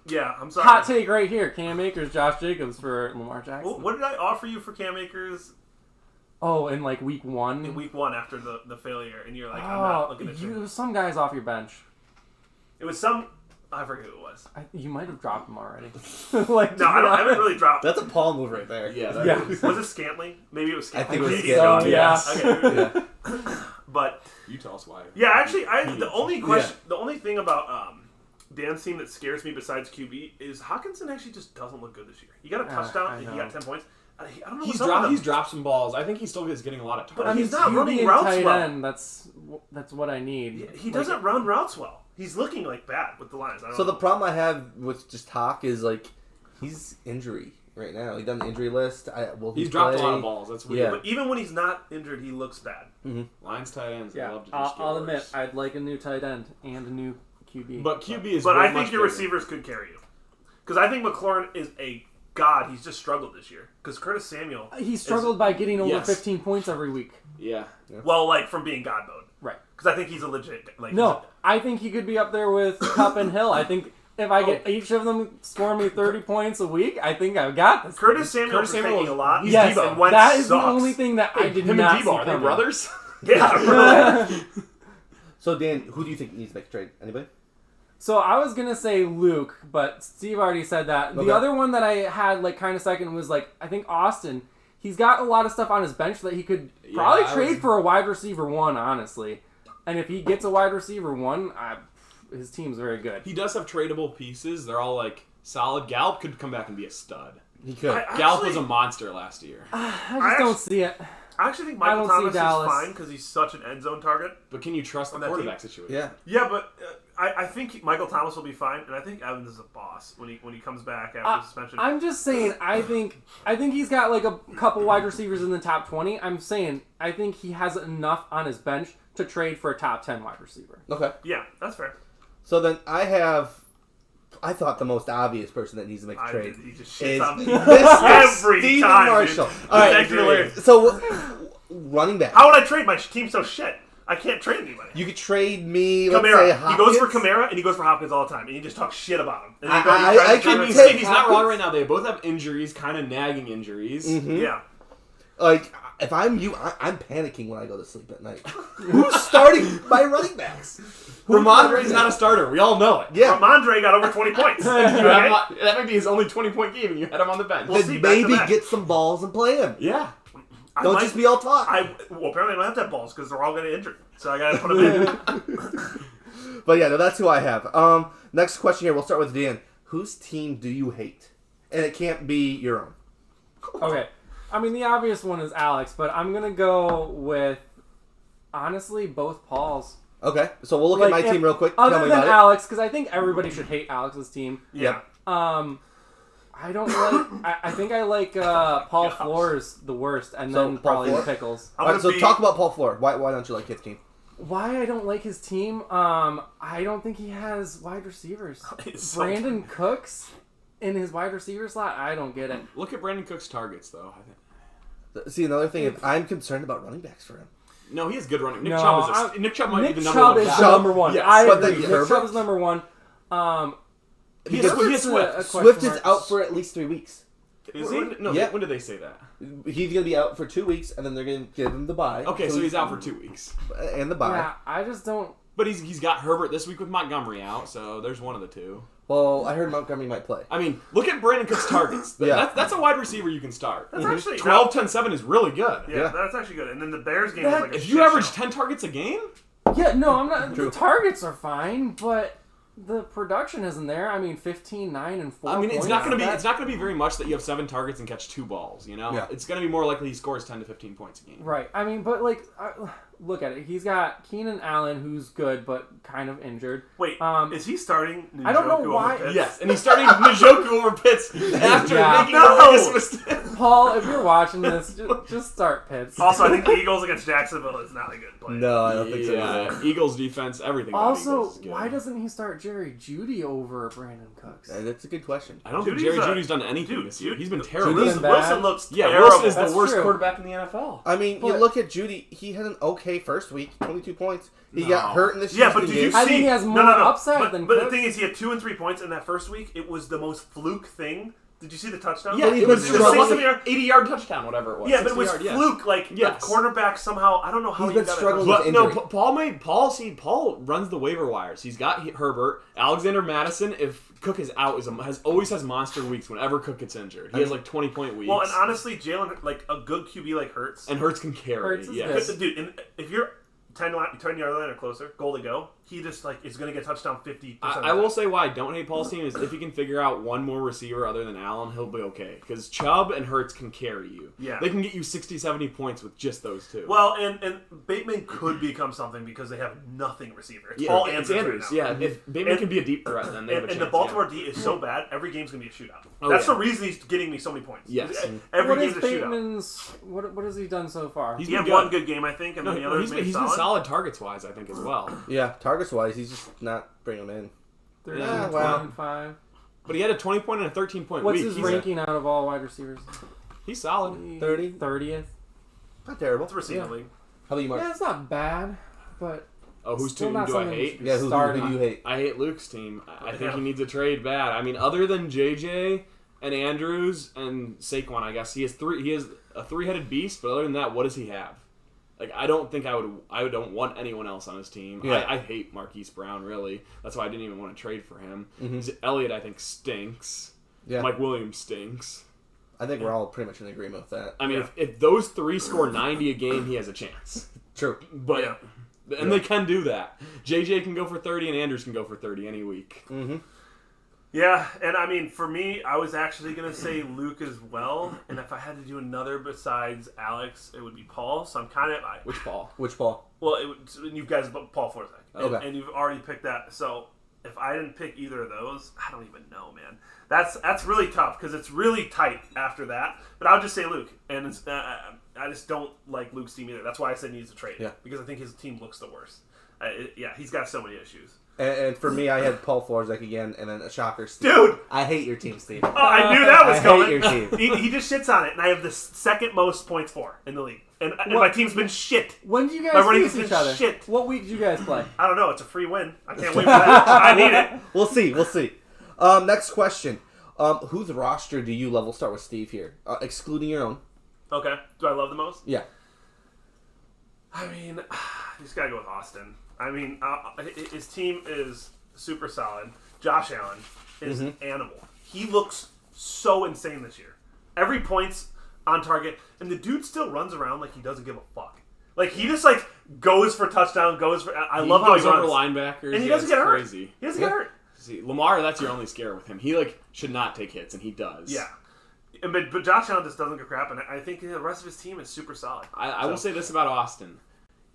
Yeah, I'm sorry. Hot take right here. Cam Akers, Josh Jacobs for Lamar Jackson. What did I offer you for Cam Akers Oh, in like week 1? in week 1 after the failure? And you're like, I'm not Oh, looking at you you. some guys off your bench. It was some. I forget who it was. You might have dropped them already. No, I haven't really dropped. That's a Paul move right there. Yeah, that Yeah. is. Was it Scantley? Maybe it was Scantley. I think it was He needs Scantley. to go. Yeah. Okay. Yeah. But You tell us why. yeah, actually, the only question, the only thing about Dan's team that scares me besides QB is Hawkinson actually just doesn't look good this year. He got a touchdown I and he know. got 10 points. I don't know He's what's up with him. dropped some balls. I think he still is getting a lot of But targets. he's not QB running and routes tight well. end. That's what I need. He doesn't run routes well. He's looking like bad with the Lions. I don't So know. the problem I have with just Hawk is like he's injury right now. He's on the injury list. Will he He's dropped a lot play? of balls. That's weird. Yeah. But even when he's not injured, he looks bad. Lions tight ends. They Yeah, love to just get I'll admit, worse. I'd like a new tight end and a new QB. But QB is. But way I much think your bigger. receivers could carry you. Because I think McLaurin is a God, he's just struggled this year. Because Curtis Samuel, He struggled by getting over Yes. 15 points every week. Yeah. well, like from being God mode. Right. Because I think he's a legit. Like, No, I think he could be up there with Cup and Hill. I think if I get each of them scoring me 30 points a week, I think I've got this. Curtis Samuel is Samuel taking a lot. he's Yes, Debo. And Wentz that is sucks. the only thing that I did Him not and see Debo, are they coming. brothers? Yeah, really. So Dan, who do you think needs to make a trade? Anybody? So I was gonna say Luke, but Steve already said that. Okay. The other one that I had like kind of second was like I think Austin. He's got a lot of stuff on his bench that he could probably I trade was- for a wide receiver one, honestly. And if he gets a wide receiver one, his team's very good. He does have tradable pieces. They're all like solid. Gallup could come back and be a stud. He could. Gallup was a monster last year. I just I don't actu- see it. I actually think I Michael don't see Thomas is Dallas. fine because he's such an end zone target. But can you trust the On that quarterback team? situation? Yeah. Yeah, but I think Michael Thomas will be fine, and I think Evans is a boss when he comes back after suspension. I'm just saying. I think he's got like a couple wide receivers in the top 20. I'm saying I think he has enough on his bench to trade for a top 10 wide receiver. Okay. Yeah, that's fair. So then I thought the most obvious person that needs to make a trade He just is shits on me. this Every Steven time, Marshall. dude. All It's right. actually hilarious. So running back. How would I trade? My team's so shit. I can't trade anybody. You could trade me. Let's say Kamara. He Hopkins. goes for Kamara and he goes for Hopkins all the time, and you just talk shit about him. And then he I tries to can trade him. take- Steve, he's not wrong right now. They both have injuries, kind of nagging injuries. Mhm. Yeah. Like, if I'm you, I'm panicking when I go to sleep at night. Who's starting my running backs? Ramondre's not a starter. We all know it. Yeah. Ramondre got over 20 points. You Okay? have him on- that might be his only 20-point game, and you had him on the bench. We'll see, Then back to maybe back. get some balls and play him. Yeah. I Don't might- just be all talk. Well, apparently I don't have to have balls because they're all going to injured. So I got to put them in. But yeah, no, that's who I have. Next question here. We'll start with Dan. Whose team do you hate? And it can't be your own. Okay. I mean, the obvious one is Alex, but I'm going to go with, honestly, both Paul's. Okay, so we'll look at my team real quick. Tell Other me than about Alex, because I think everybody should hate Alex's team. Yeah. I don't like... I think I like Paul Flores the worst, and So, then Paul probably Flores? Pickles. it. I'm All right, gonna so be- talk about Paul Floyd. Why don't you like his team? Why I don't like his team? I don't think he has wide receivers. It's so Brandon Cooks in his wide receiver slot? I don't get it. Look at Brandon Cook's targets, though. I think. See, another thing is I'm concerned about running backs for him. No, he has good running. Nick No, Chubb might Nick be the number Chubb one is back. the number one. Yes. I But agree. then Nick Herbert? Chubb is number one. He has Herbert's a Swift. question Swift is mark. out for at least 3 weeks. Is he? No. Yeah. When did they say that? He's going to be out for 2 weeks, and then they're going to give him the bye. Okay, so he's out for 2 weeks. And the bye. Yeah, I just don't. But he's got Herbert this week with Montgomery out, so there's one of the two. Well, I heard Montgomery might play. I mean, look at Brandon Cook's targets. Yeah. That's a wide receiver you can start. That's actually 12, 10, 7 is really good. Yeah, that's actually good. And then the Bears game was like a If shit you average show. 10 targets a game, Yeah, no, I'm not. True. The targets are fine, but the production isn't there. I mean, 15, 9, and 4. I mean, it's points. not going to be That- it's not going to be very much that you have 7 targets and catch 2 balls. You know, Yeah. it's going to be more likely he scores 10 to 15 points a game. Right. I mean, but like, look at it. He's got Keenan Allen, who's good but kind of injured. Wait, is he starting I don't know Njoku over why- Pitts? Yes, and he's starting Njoku over Pitts after Yeah. making No! the biggest mistake. Paul, if you're watching this, just start Pitts. Also, I think the Eagles against Jacksonville is not a good play. No, I don't think so. Yeah, Eagles defense, everything. about Also, Eagles is good. why doesn't he start Jerry Judy over Brandon Cooks? That's a good question. I don't Judy's think Jerry a- Judy's done anything Dude, this year. Judy- He's been Judy's terrible. been bad. Wilson looks Yeah, terrible. Wilson is the That's worst true. quarterback in the NFL. I mean, you But- look at Judy. He had an okay first week, 22 points. He No. got hurt in this Yeah, but did you game. see? I think he has more upside but, than But the Cooks. thing is, he had 2 and 3 points in that first week. It was the most fluke thing. Did you see the touchdown? Yeah, he's it was been a struggling. 80-yard touchdown, whatever it was. Yeah, but it was 60-yard, yes. fluke. Like Yes. the cornerback somehow. I don't know how He's he been got struggling That with touchdown. injury. But Paul runs the waiver wires. He's got Herbert, Alexander Madison. If Cook is out, always has monster weeks whenever Cook gets injured. He has like 20-point weeks. Well, and honestly, Jalen, like a good QB like Hurts. and Hurts can carry. Hurts is Yes. good. Dude, and if you're 10-yard line or closer, goal to go, he just like is going to get touchdown 50%. I will say why I don't hate Paul's team is if he can figure out one more receiver other than Allen, he'll be okay. Because Chubb and Hurts can carry you. Yeah. They can get you 60, 70 points with just those two. Well, and Bateman could become something because they have nothing receiver. It's yeah, all it's Andrews right now. Yeah, if Bateman And- can be a deep threat, then they have a And chance. the Baltimore yeah. D is so bad, every game's going to be a shootout. Oh, That's yeah. the reason he's getting me so many points. Yes. Every What is game's a shootout. Bateman's? What has he done so far? He's He been had good. one good game, I think, and No, then the other he's been solid targets-wise, I think, as well. Yeah, targets wise, he's just not bringing him in. 13, Yeah, well. 5. But he had a 20-point and a 13-point What's week. his ranking out of all wide receivers? He's solid. 30? 30th. Not terrible. It's a receiver Yeah. league. How about you, Mark? Yeah, it's not bad, but Oh, whose still team not do I something hate? you should Yeah, who start do you hate? I hate Luke's team. I think Yeah. he needs a trade bad. I mean, other than JJ and Andrews and Saquon, I guess he has a three-headed beast. But other than that, what does he have? Like, I don't think I don't want anyone else on his team. Yeah. I hate Marquise Brown, really. That's why I didn't even want to trade for him. Mhm. Elliott, I think, stinks. Yeah. Mike Williams stinks. I think we're all pretty much in agreement with that. I mean, Yeah. if those three score 90 a game, he has a chance. True. But Yeah. and they can do that. JJ can go for 30, and Andrews can go for 30 any week. Mm-hmm. Yeah, and I mean, for me, I was actually going to say Luke as well. And if I had to do another besides Alex, it would be Paul. So I'm kind of... Which ball? Which Paul? Well, you guys, Paul Forsythe. Okay. And you've already picked that. So if I didn't pick either of those, I don't even know, man. That's really tough because it's really tight after that. But I'll just say Luke. And it's, I just don't like Luke's team either. That's why I said he needs a trade. Yeah. Because I think his team looks the worst. He's got so many issues. And for me, I had Paul Florzak again, and then a shocker, Steve. Dude! I hate your team, Steve. Oh, I knew that was I hate coming. your team. He just shits on it, and I have the second most points for in the league. And my team's been shit. when did you My guys running face has each been other? shit. What week did you guys play? I don't know. It's a free win. I can't wait for that. I need it. We'll see. Next question. Whose roster do you love? We'll start with Steve here, excluding your own. Okay. Do I love the most? Yeah. I mean, you just gotta go with Austin. I mean, his team is super solid. Josh Allen is an animal. He looks so insane this year. Every point's on target, and the dude still runs around like he doesn't give a fuck. Like he just goes for touchdown, goes for. I love how he goes over runs, linebackers, and he doesn't get hurt. crazy. He doesn't get hurt. See, Lamar, that's your only scare with him. He should not take hits, and he does. Yeah. But Josh Allen just doesn't get crap, and I think the rest of his team is super solid. I will say this about Austin.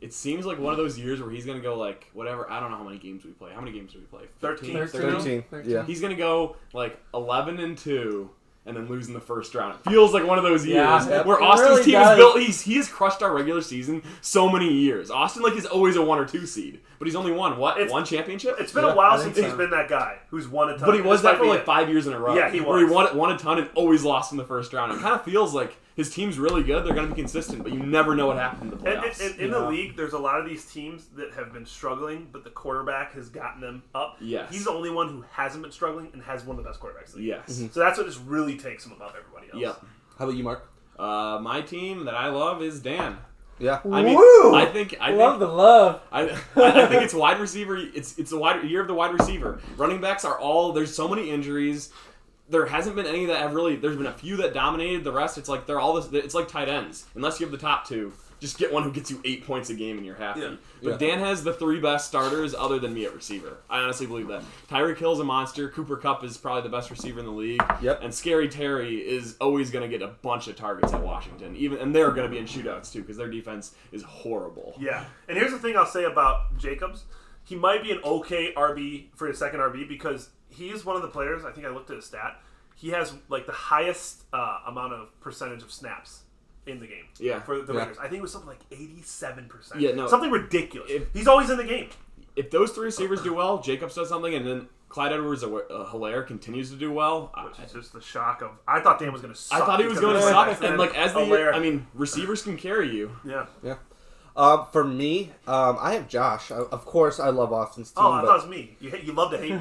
It seems like one of those years where he's going to go whatever. I don't know how many games we play. How many games do we play? 13. 13. Yeah. He's going to go 11-2 and then lose in the first round. It feels like one of those years Yeah, where it Austin's really team does. is built. He has crushed our regular season so many years. Austin is always a 1 or 2 seed, but he's only won one championship. It's been Yeah, a while I since think he's so. been that guy who's won a ton. But he was This that might for be it. 5 years in a row. Yeah, he Where he was. won a ton and always lost in the first round. It kind of feels like his team's really good. They're going to be consistent, but you never know what happened in the playoffs. And in the league, there's a lot of these teams that have been struggling, but the quarterback has gotten them up. Yes. He's the only one who hasn't been struggling and has one of the best quarterbacks in the league. Yes. So that's what just really takes him above everybody else. Yep. How about you, Mark? My team that I love is Dan. Yeah. I mean, Woo! I think Love the love. I think it's wide receiver. It's the year of the wide receiver. Running backs are all. There's so many injuries. There hasn't been any that have really. There's been a few that dominated. The rest, it's like they're all. It's like tight ends. Unless you have the top two, just get one who gets you 8 points a game and you're happy. Yeah. But Dan has the 3 best starters other than me at receiver. I honestly believe that. Tyreek Hill's a monster. Cooper Kupp is probably the best receiver in the league. Yep. And Scary Terry is always going to get a bunch of targets at Washington. And they're going to be in shootouts too because their defense is horrible. Yeah. And here's the thing I'll say about Jacobs. He might be an okay RB for his second RB because he is one of the players, I think I looked at his stat, he has the highest amount of percentage of snaps in the game. Yeah. For the Yeah. Raiders. I think it was something like 87%. Yeah, no. Something ridiculous. He's always in the game. If those 3 receivers do well, Jacobs does something, and then Clyde Edwards-Helaire continues to do well. Which is just the shock of... I thought Dan was going to suck. I thought he was because going to of suck, that. and as the Helaire. year, receivers can carry you. Yeah. Yeah. For me, I have Josh. Of course, I love Austin's team. Oh, I but thought it was me. You love to hate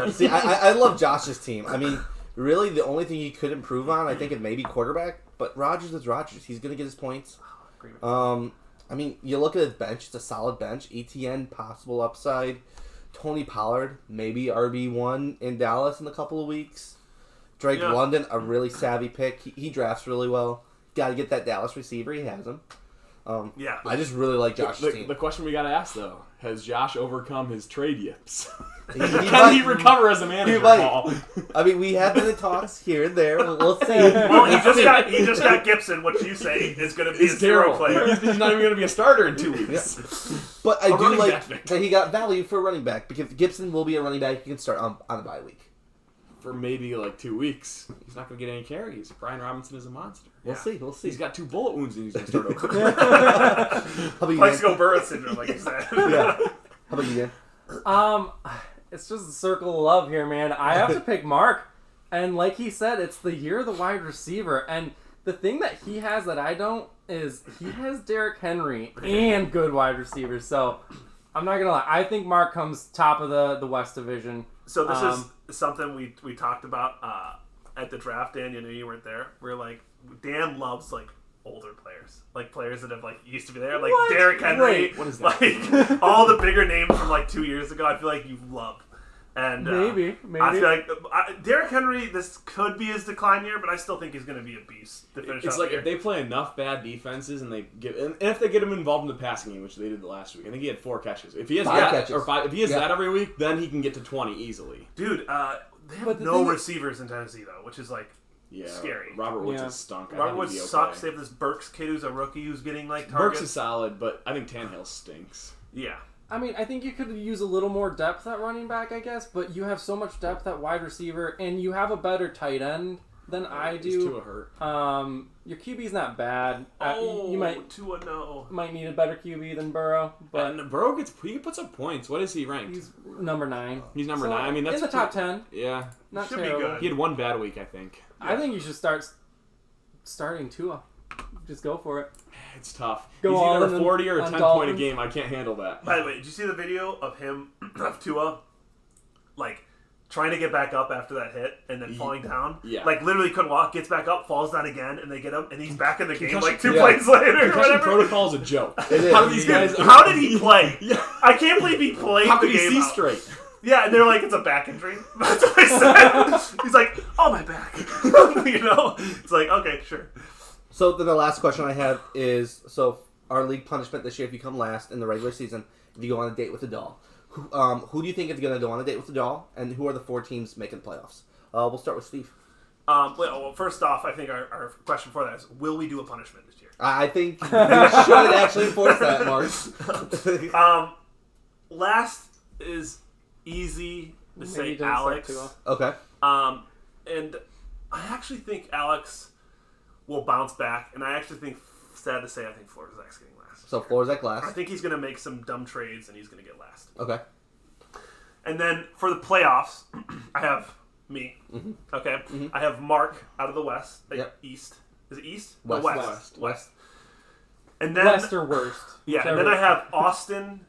me. see, I love Josh's team. I mean, really, the only thing he could improve on, I think, is maybe quarterback. But Rodgers is Rodgers. He's going to get his points. I mean, you look at his bench. It's a solid bench. ETN, possible upside. Tony Pollard, maybe RB1 in Dallas in a couple of weeks. Drake Yeah. London, a really savvy pick. He drafts really well. Got to get that Dallas receiver. He has him. Yeah. I just really like Josh's team. The question we got to ask, though, has Josh overcome his trade yips? He Can he might. recover as a manager, might. Paul? I mean, we have been in talks here and there. We'll see. Well, he just got Gibson, which you say is going to be a He's zero terrible. player. He's not even going to be a starter in 2 weeks. But I A do running like back. that he got value for a running back because Gibson will be a running back. He can start on the bye week. For maybe 2 weeks. He's not going to get any carries. Brian Robinson is a monster. We'll see. We'll see. He's got 2 bullet wounds and he's going to start over. How about you, Dan? Plexico Burress syndrome, like you said. Yeah. How about you, Dan? it's just a circle of love here, man. I have to pick Mark. And like he said, it's the year of the wide receiver. And the thing that he has that I don't is he has Derrick Henry and good wide receivers. So I'm not going to lie. I think Mark comes top of the West Division. So this is something we talked about at the draft, Dan. You know you weren't there. We're like, Dan loves like older players, like players that have like used to be there, like What? Derrick Henry. Wait, what is that? Like all the bigger names from like 2 years ago. I feel like you love. And Maybe. I feel like Derrick Henry. This could be his decline year, but I still think he's going to be a beast to finish It's out like the if year. they play enough bad defenses and they get, and if they get him involved in the passing game, which they did the last week, I think he had 4 catches. If he has 5 that, catches. or 5, if he has Yeah. that every week, then he can get to 20 easily. Dude, they have But the no thing is- receivers in Tennessee though, which is like Yeah, scary. Robert Woods Yeah. has stunk. I Robert think Woods he'd be sucks. They okay. have this Burks kid who's a rookie who's getting like Burks targets. is solid, but I think Tannehill stinks. Yeah. I mean, I think you could use a little more depth at running back, I guess, but you have so much depth at wide receiver, and you have a better tight end than I He's too do. hurt. Your QB's not bad. You might 2-0. need a better QB than Burrow, but But Burrow he puts up points. What is he ranked? he's number 9. He's number So, 9. I mean, that's in the top 10. Yeah, Not Should be terrible. good. he had one bad week, I think. I think you should start starting Tua. Just go for it. It's tough. Go He's all either in a 40 or a on 10 point a Dolphins. game. I can't handle that. By the way, did you see the video of him, of Tua, like, trying to get back up after that hit and then falling down? Yeah. Like, literally couldn't walk, gets back up, falls down again, and they get him, and he's back in the game Concussion- like 2 yeah. plays later or Concussion whatever. protocol is a joke. It is. How do these guys? How did he play? Yeah. I can't believe he played How the could he game see out. straight? Yeah, and they're like, it's a back injury. That's what I said. He's like, oh, my back. You know? It's like, okay, sure. So then the last question I have is, so our league punishment this year, if you come last in the regular season, if you go on a date with a doll, who do you think is going to go on a date with a doll, and who are the 4 teams making the playoffs? We'll start with Steve. Well, first off, I think our question for that is, will we do a punishment this year? I think we should actually enforce that, Mark. Last is easy to Maybe say didn't start Alex. Tua. Okay. And I actually think Alex will bounce back, and I actually think, sad to say, I think Florida Zach's getting last. So Florzak I last. think he's going to make some dumb trades, and he's going to get last. Okay. And then for the playoffs, I have me. Mm-hmm. Okay? I have Mark out of the West. Yep. East. Is it East? West. No, West. And then, West or worst. yeah, and then I have Austin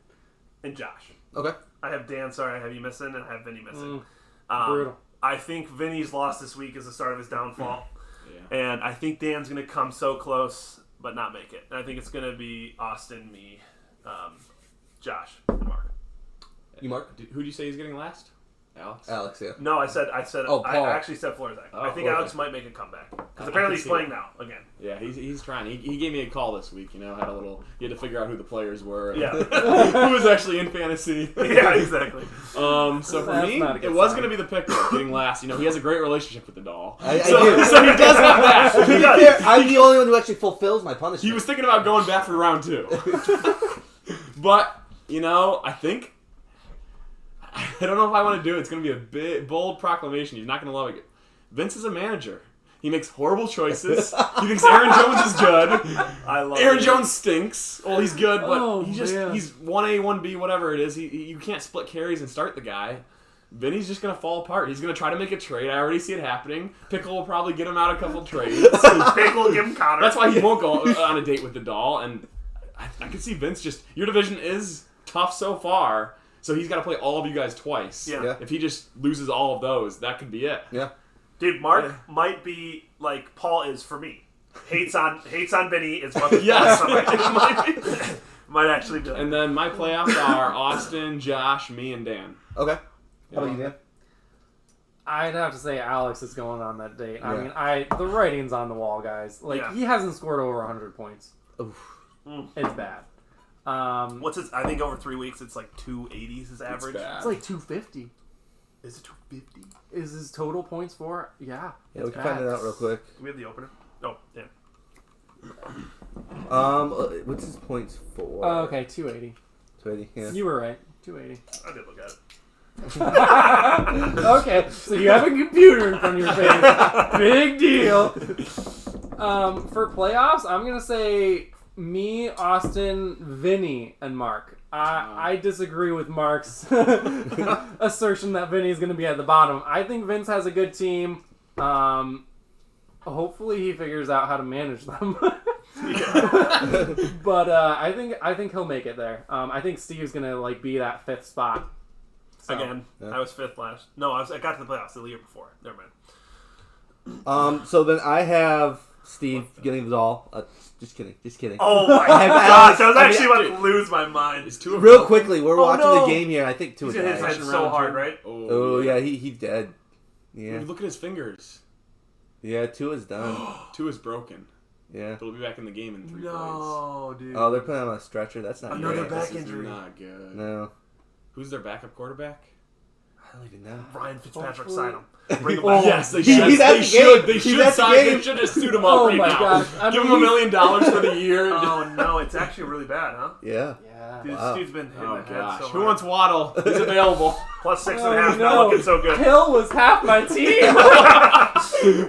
and Josh. Okay. I have Dan, sorry, I have you missing, and I have Vinny missing. Brutal. I think Vinny's loss this week is the start of his downfall. Yeah. And I think Dan's going to come so close, but not make it. And I think it's going to be Austin, me, Josh, and Mark. You, Mark? Who do you say he's getting last? Alex, yeah. No, I said. Oh, I Paul. actually said Florida. I think okay. Alex might make a comeback because I apparently can he's see playing it. now again. Yeah, he's trying. He gave me a call this week. You know, had a little. He had to figure out who the players were. And Yeah. who was actually in fantasy. Yeah, exactly. So for That's me, not a good it was sign. going to be the picker getting last. You know, he has a great relationship with the doll. I do. So he does have that. To be fair, I'm the only one who actually fulfills my punishment. He was thinking about going back for round 2. But, you know, I think I don't know if I want to do it. It's going to be a big, bold proclamation. He's not going to love it. Vince is a manager. He makes horrible choices. He thinks Aaron Jones is good. I love Aaron it. Jones stinks. Well, he's good, but Oh, he's 1A, 1B, whatever it is. You can't split carries and start the guy. Vinny's just going to fall apart. He's going to try to make a trade. I already see it happening. Pickle will probably get him out a couple trades. Pickle, give him Connor. That's why he won't go on a date with the doll. And I can see Vince just... Your division is tough so far, so he's got to play all of you guys twice. Yeah. Yeah. If he just loses all of those, that could be it. Yeah. Dude, Mark might be like Paul is for me. Hates on Vinny as much as Yes. Paul is on my- might actually be. And then my playoffs are Austin, Josh, me, and Dan. Okay. How about you, Dan? I'd have to say Alex is going on that date. I Yeah. mean, the writing's on the wall, guys. Like, Yeah. he hasn't scored over 100 points. Oof. It's bad. What's his? I think over 3 weeks it's like 280 is his average. bad. It's like 250. Is it 250? Is his total points for? Yeah. Yeah, we it's can find bad. it out real quick. Do we have the opener? Oh, yeah. What's his points for? Oh, okay, 280. 280, yeah. You were right. 280. I did look at it. Okay, so you have a computer in front of your face. Big deal. For playoffs, I'm gonna say me, Austin, Vinny, and Mark. I disagree with Mark's assertion that Vinny's going to be at the bottom. I think Vince has a good team. Hopefully he figures out how to manage them. But I think he'll make it there. I think Steve's going to be that 5th spot. So. Again, Yeah. I was 5th last. No, I got to the playoffs the year before. Never mind. So then I have Steve getting the doll. Just kidding. Oh my I have gosh, Alex- I was I mean, actually about dude. to lose my mind. Is Tua Real broken? quickly, we're Oh, watching no. the game here. And I think Tua He's hit his died. head so hard, right? Oh yeah, he's dead. Yeah, Look at his fingers. yeah. Tua's done. Tua's broken. Yeah. But he'll be back in the game in 3 plays. No, dude. Oh, they're putting him on a stretcher. That's not Another great. back This is injury. not good. No, Who's their backup quarterback? I don't even know. Ryan Fitzpatrick, Hopefully- sign him. Bring him Oh, back. Yes, they He's should. at They the should. game. They He's should at the sign. game. They should just suit him up Oh right my now. gosh. I Give mean, him $1 million for the year. Oh no, it's actually really bad, huh? Yeah. Yeah. Dude, Wow. this dude's been hitting Oh the head gosh. so Who hard. wants Waddle? He's available. Plus 6.5, Oh, not no. looking so good. Hill was half my team. I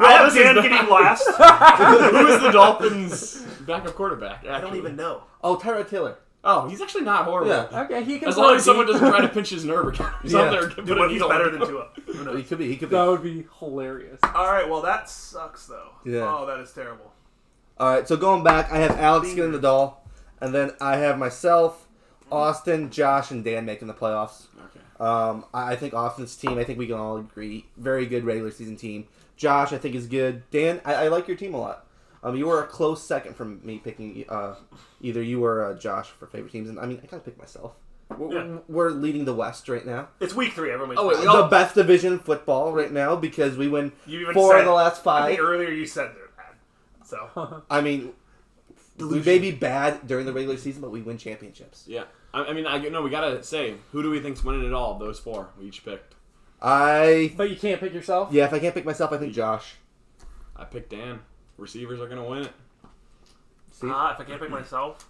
have this is Dan the- getting last. Who is the Dolphins' backup quarterback? Actually? I don't even know. Oh, Tyrod Taylor. Oh, he's actually not horrible. Yeah. Okay, he can As long play as someone deep. doesn't try to pinch his nerve again. He's Yeah. out there. Dude, but he's better than Tua. Who He knows? could be. He could be. That would be hilarious. All right, well that sucks though. Yeah. Oh, that is terrible. All right. So going back, I have Alex getting the doll, and then I have myself, Austin, Josh, and Dan making the playoffs. Okay. I think Austin's team. I think we can all agree, very good regular season team. Josh, I think is good. Dan, I like your team a lot. You were a close second from me picking either you or Josh for favorite teams, and I mean I gotta pick myself. We're leading the West right now. It's week 3. Everyone. Oh, wait, we The all- best division in football right now because we win You even 4 said, of the last I 5. think earlier you said they're bad. So I mean, we may be bad during the regular season, but we win championships. Yeah. I mean, we gotta say, who do we think's winning it all? Of those 4 we each picked. But you can't pick yourself? Yeah, if I can't pick myself, I think Josh. I picked Dan. Receivers are gonna win it. See? if I can't pick myself,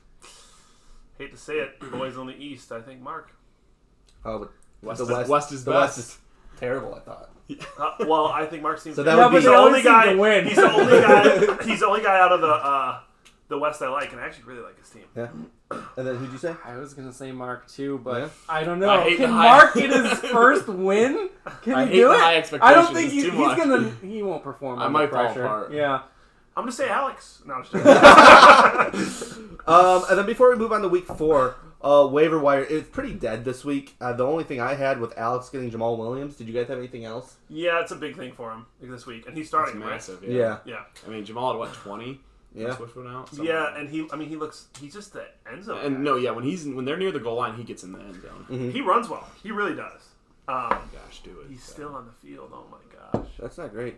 hate to say it, boys on the East. I think Mark. Oh, but West the is- West, West is the best. West is terrible. I thought. Well, I think Mark's team's So that good. would be- He's the they only always seem guy. to win. He's the only guy. He's the only guy out of the West I like, and I actually really like his team. Yeah. And then who'd you say? I was gonna say Mark too, but Yeah. I don't know. I hate Can the high- Mark get his first win? Can I he hate do the it? high I expectations. don't think It's he's too much. gonna. He won't perform. I under might fall pressure. apart. Yeah. I'm gonna say Alex. No, I'm just joking. And then before we move on to week 4, waiver wire. It's pretty dead this week. The only thing I had with Alex getting Jamal Williams. Did you guys have anything else? Yeah, it's a big thing for him this week, and he's It's starting, right? massive. Yeah. Yeah, I mean, Jamal had what 20? Yeah. Swift went out. Something yeah, like that. and he's just the end zone. And guy. no, yeah, when they're near the goal line, he gets in the end zone. Mm-hmm. He runs well. He really does. Gosh, do it. He's still on the field. Oh my gosh. That's not great.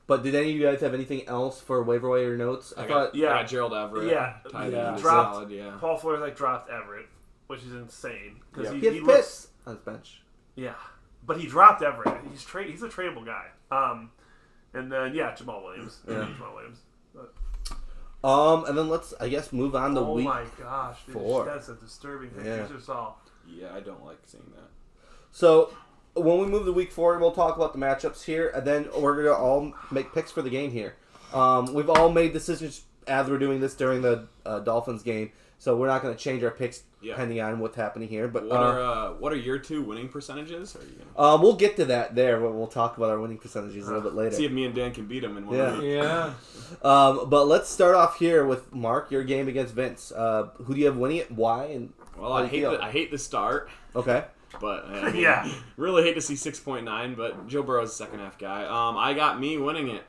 But did any of you guys have anything else for waiver wire notes? I thought. got yeah. Gerald Everett. Yeah. Tight Yeah. end is Dropped. solid. Yeah. Paul Flores dropped Everett, which is insane because Yep. He he had looks. Pitts on his bench. Yeah, but he dropped Everett. He's a tradable guy. And then Jamal Williams. Yeah. Jamal Williams. But, And then let's, I guess, move on to oh week. my gosh, dude, 4. that's a disturbing thing. Yeah. You just saw. Yeah, I don't like seeing that. So when we move to week 4, we'll talk about the matchups here, and then we're gonna all make picks for the game here. We've all made decisions as we're doing this during the Dolphins game, so we're not gonna change our picks Yeah. depending on what's happening here. But What are your 2 winning percentages? Are you gonna we'll get to that there when we'll talk about our winning percentages a little bit later. see if me and Dan can beat him in one Yeah. week? Yeah. But let's start off here with Mark, your game against Vince. Who do you have winning it? Why? And Well, how I do you feel? hate the start, Okay. but I mean, Yeah. really hate to see 6.9. But Joe Burrow's the second half guy. I got me winning it.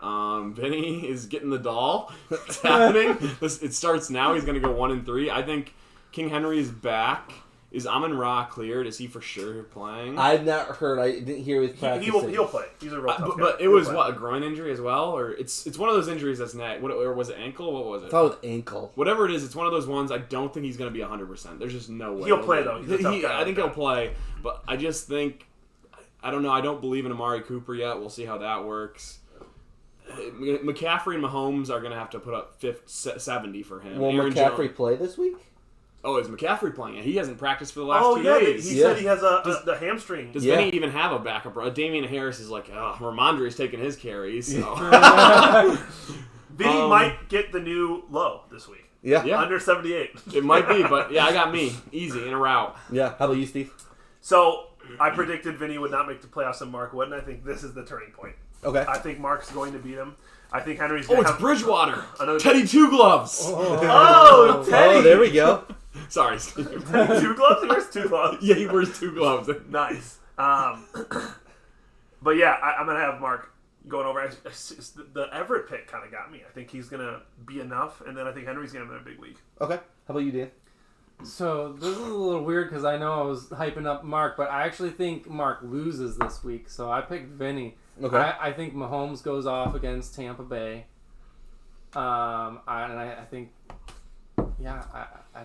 Vinny is getting the doll. It's happening. It starts now. He's gonna go 1-3. I think King Henry is back. Is Amon-Ra cleared? Is he for sure playing? I've not heard. I didn't hear his practicing. He'll play. He's a real tough guy. but it He'll was play. what, a groin injury as well, or it's one of those injuries that's neck. Or was it ankle? What was I it? thought it was ankle. Whatever it is, it's one of those ones. I don't think he's going to be 100%. There's just no way. He'll play, though. He's a tough guy I like think that. he'll play, but I just think I don't know. I don't believe in Amari Cooper yet. We'll see how that works. McCaffrey and Mahomes are going to have to put up 70 for him. Will Aaron McCaffrey Jones- play this week? Oh, is McCaffrey playing? He hasn't practiced for the last Oh 2 yeah, days. he Yeah. said he has the hamstring. Does Yeah. Vinny even have a backup? Damian Harris is like, Ramondre's taking his carries. So. Vinny might get the new low this week. Yeah. Yeah. Under 78. It might be, but yeah, I got me. Easy, in a route. Yeah. How about you, Steve? So, I predicted Vinny would not make the playoffs and Mark wouldn't. I think this is the turning point. Okay. I think Mark's going to beat him. I think Henry's Oh, going to it's Bridgewater. another Teddy Two Gloves. Oh, Teddy! Oh, there we go. Sorry, Steve. Two gloves? He wears two gloves. Yeah, he wears 2 gloves. Nice. But yeah, I'm going to have Mark going over. The Everett pick kind of got me. I think he's going to be enough, and then I think Henry's going to have another big week. Okay. How about you, Dan? So this is a little weird because I know I was hyping up Mark, but I actually think Mark loses this week. So I picked Vinny. Okay. I think Mahomes goes off against Tampa Bay. I think, yeah, I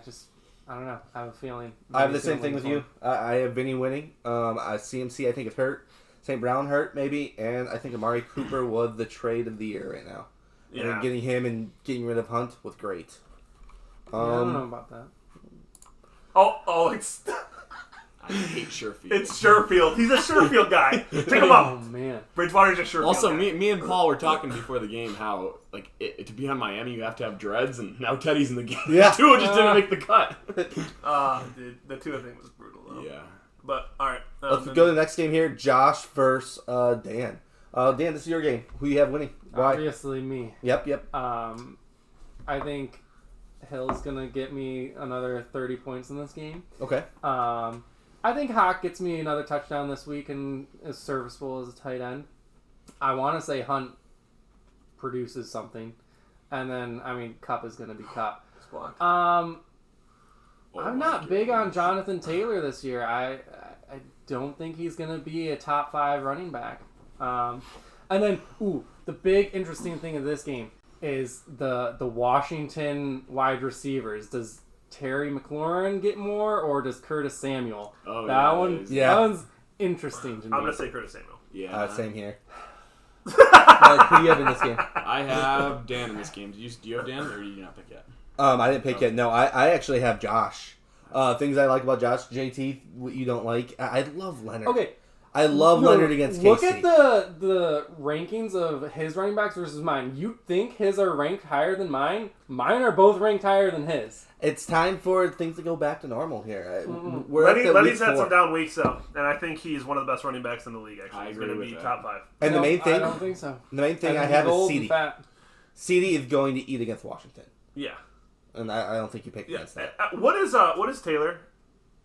don't know. I have a feeling. I have the Vinny's same gonna thing win with this you. I have Vinny winning. CMC, I think it's hurt. St. Brown hurt, maybe. And I think Amari Cooper was the trade of the year right now. I Yeah. think getting him and getting rid of Hunt was great. one. Yeah, I don't know about that. It's I hate Sherfield. it's Sherfield. He's a Sherfield guy. Pick him Oh up. man. Bridgewater's a Sherfield Also, guy. me and Paul were talking before the game how to be on Miami you have to have dreads, and now Teddy's in the game. Yeah. Tua just didn't make the cut. Dude, the Tua thing was brutal, though. Yeah. But, all right. Let's go to the next game here. Josh versus Dan. Dan, this is your game. Who you have winning? Why? Obviously me. Yep. I think Hill's gonna get me another 30 points in this game. Okay. I think Hawk gets me another touchdown this week and is serviceable as a tight end. I want to say Hunt produces something, and then Cup is gonna be Cup. I'm not big on Jonathan Taylor this year. I don't think he's gonna be a top 5 running back. And then the big interesting thing of this game is the Washington wide receivers. Does Terry McLaurin get more, or does Curtis Samuel? Oh, that yeah, one, it is. Yeah. that one's interesting to me. I'm going to say Curtis Samuel. Yeah. Same here. Who do you have in this game? I have Dan in this game. Do you have Dan, or did you not pick yet? I didn't pick yet. No, I actually have Josh. Things I like about Josh. JT, what you don't like. I love Leonard. Okay. I love Leonard against Look KC. at the rankings of his running backs versus mine. You think his are ranked higher than mine? Mine are both ranked higher than his. It's time for things to go back to normal here. We're at the week Lenny's had 4. some down weeks, though, and I think he's one of the best running backs in the league, actually. I He's agree going to with be that. top 5. And No, the main I thing, don't think so. I think have is old and CD. fat. CD is going to eat against Washington, Yeah. and I don't think you picked Yeah. against that. What is Taylor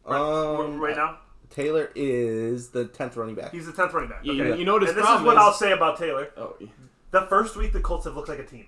right now? Taylor is the 10th running back. He's the 10th running back. Yeah, Okay. you know what his And this is problem what is? I'll say about Taylor. Oh, yeah. The first week, the Colts have looked like a team.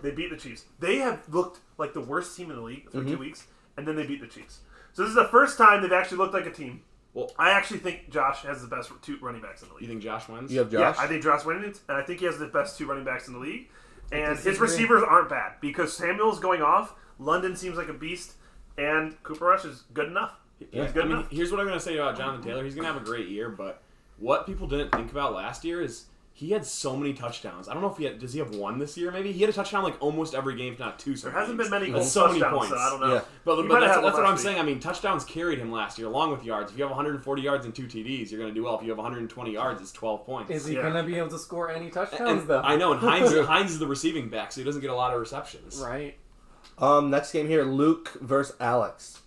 They beat the Chiefs. They have looked like the worst team in the league for 2 weeks, and then they beat the Chiefs. So this is the first time they've actually looked like a team. Well, I actually think Josh has the best 2 running backs in the you league. think Josh wins? You have Josh. Yeah, I think Josh wins, and I think he has the best 2 running backs in the league. And his disagree. receivers aren't bad because Samuel's going off. London seems like a beast, and Cooper Rush is good enough. He's good enough. Here's what I'm going to say about Jonathan Taylor. He's going to have a great year, but what people didn't think about last year is he had so many touchdowns. I don't know if does he have 1 this year maybe? He had a touchdown like almost every game, if not 2. There hasn't been games. many That's goal so many touchdowns, points. so I don't know. Yeah. But He might have that's had one what I'm last saying. I mean, touchdowns carried him last year, along with yards. If you have 140 yards and 2 TDs, you're going to do well. If you have 120 yards, it's 12 points. Is he Yeah. gonna be able to score any touchdowns And though? I know, and Hines is the receiving back, so he doesn't get a lot of receptions. Right. Next game here, Luke versus Alex.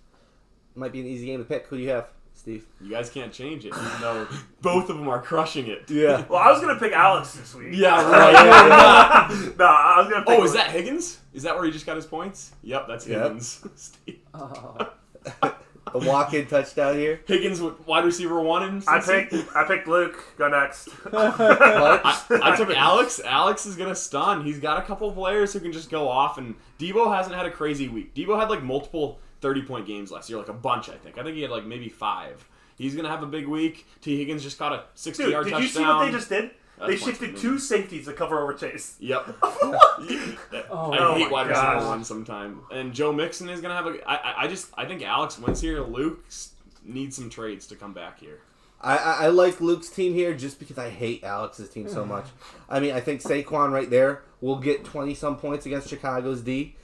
Might be an easy game to pick. Who do you have, Steve? You guys can't change it, even though both of them are crushing it. Yeah. Well, I was going to pick Alex this week. Yeah, right. No, I was going to pick... Oh, is that Higgins? Is that where he just got his points? Yep, that's Yep. Higgins. Steve. Oh. A walk-in touchdown here. Higgins, wide receiver 1 in I Cincy? picked Luke. Go next. What? I took Alex. Alex is gonna stun. He's got a couple players who can just go off, and Debo hasn't had a crazy week. Debo had like multiple 30-point games last year, like a bunch. I think he had like maybe 5. He's gonna have a big week. T. Higgins just got a 60-yard Dude, touchdown. did you see what they just did? They That's shifted much 2 safeties to cover over Chase. Yep. Oh I hate my wide gosh. receiver 1 sometime. And Joe Mixon is gonna have a. I think Alex wins here. Luke needs some trades to come back here. I like Luke's team here just because I hate Alex's team so much. I mean, I think Saquon right there will get 20-some points against Chicago's D.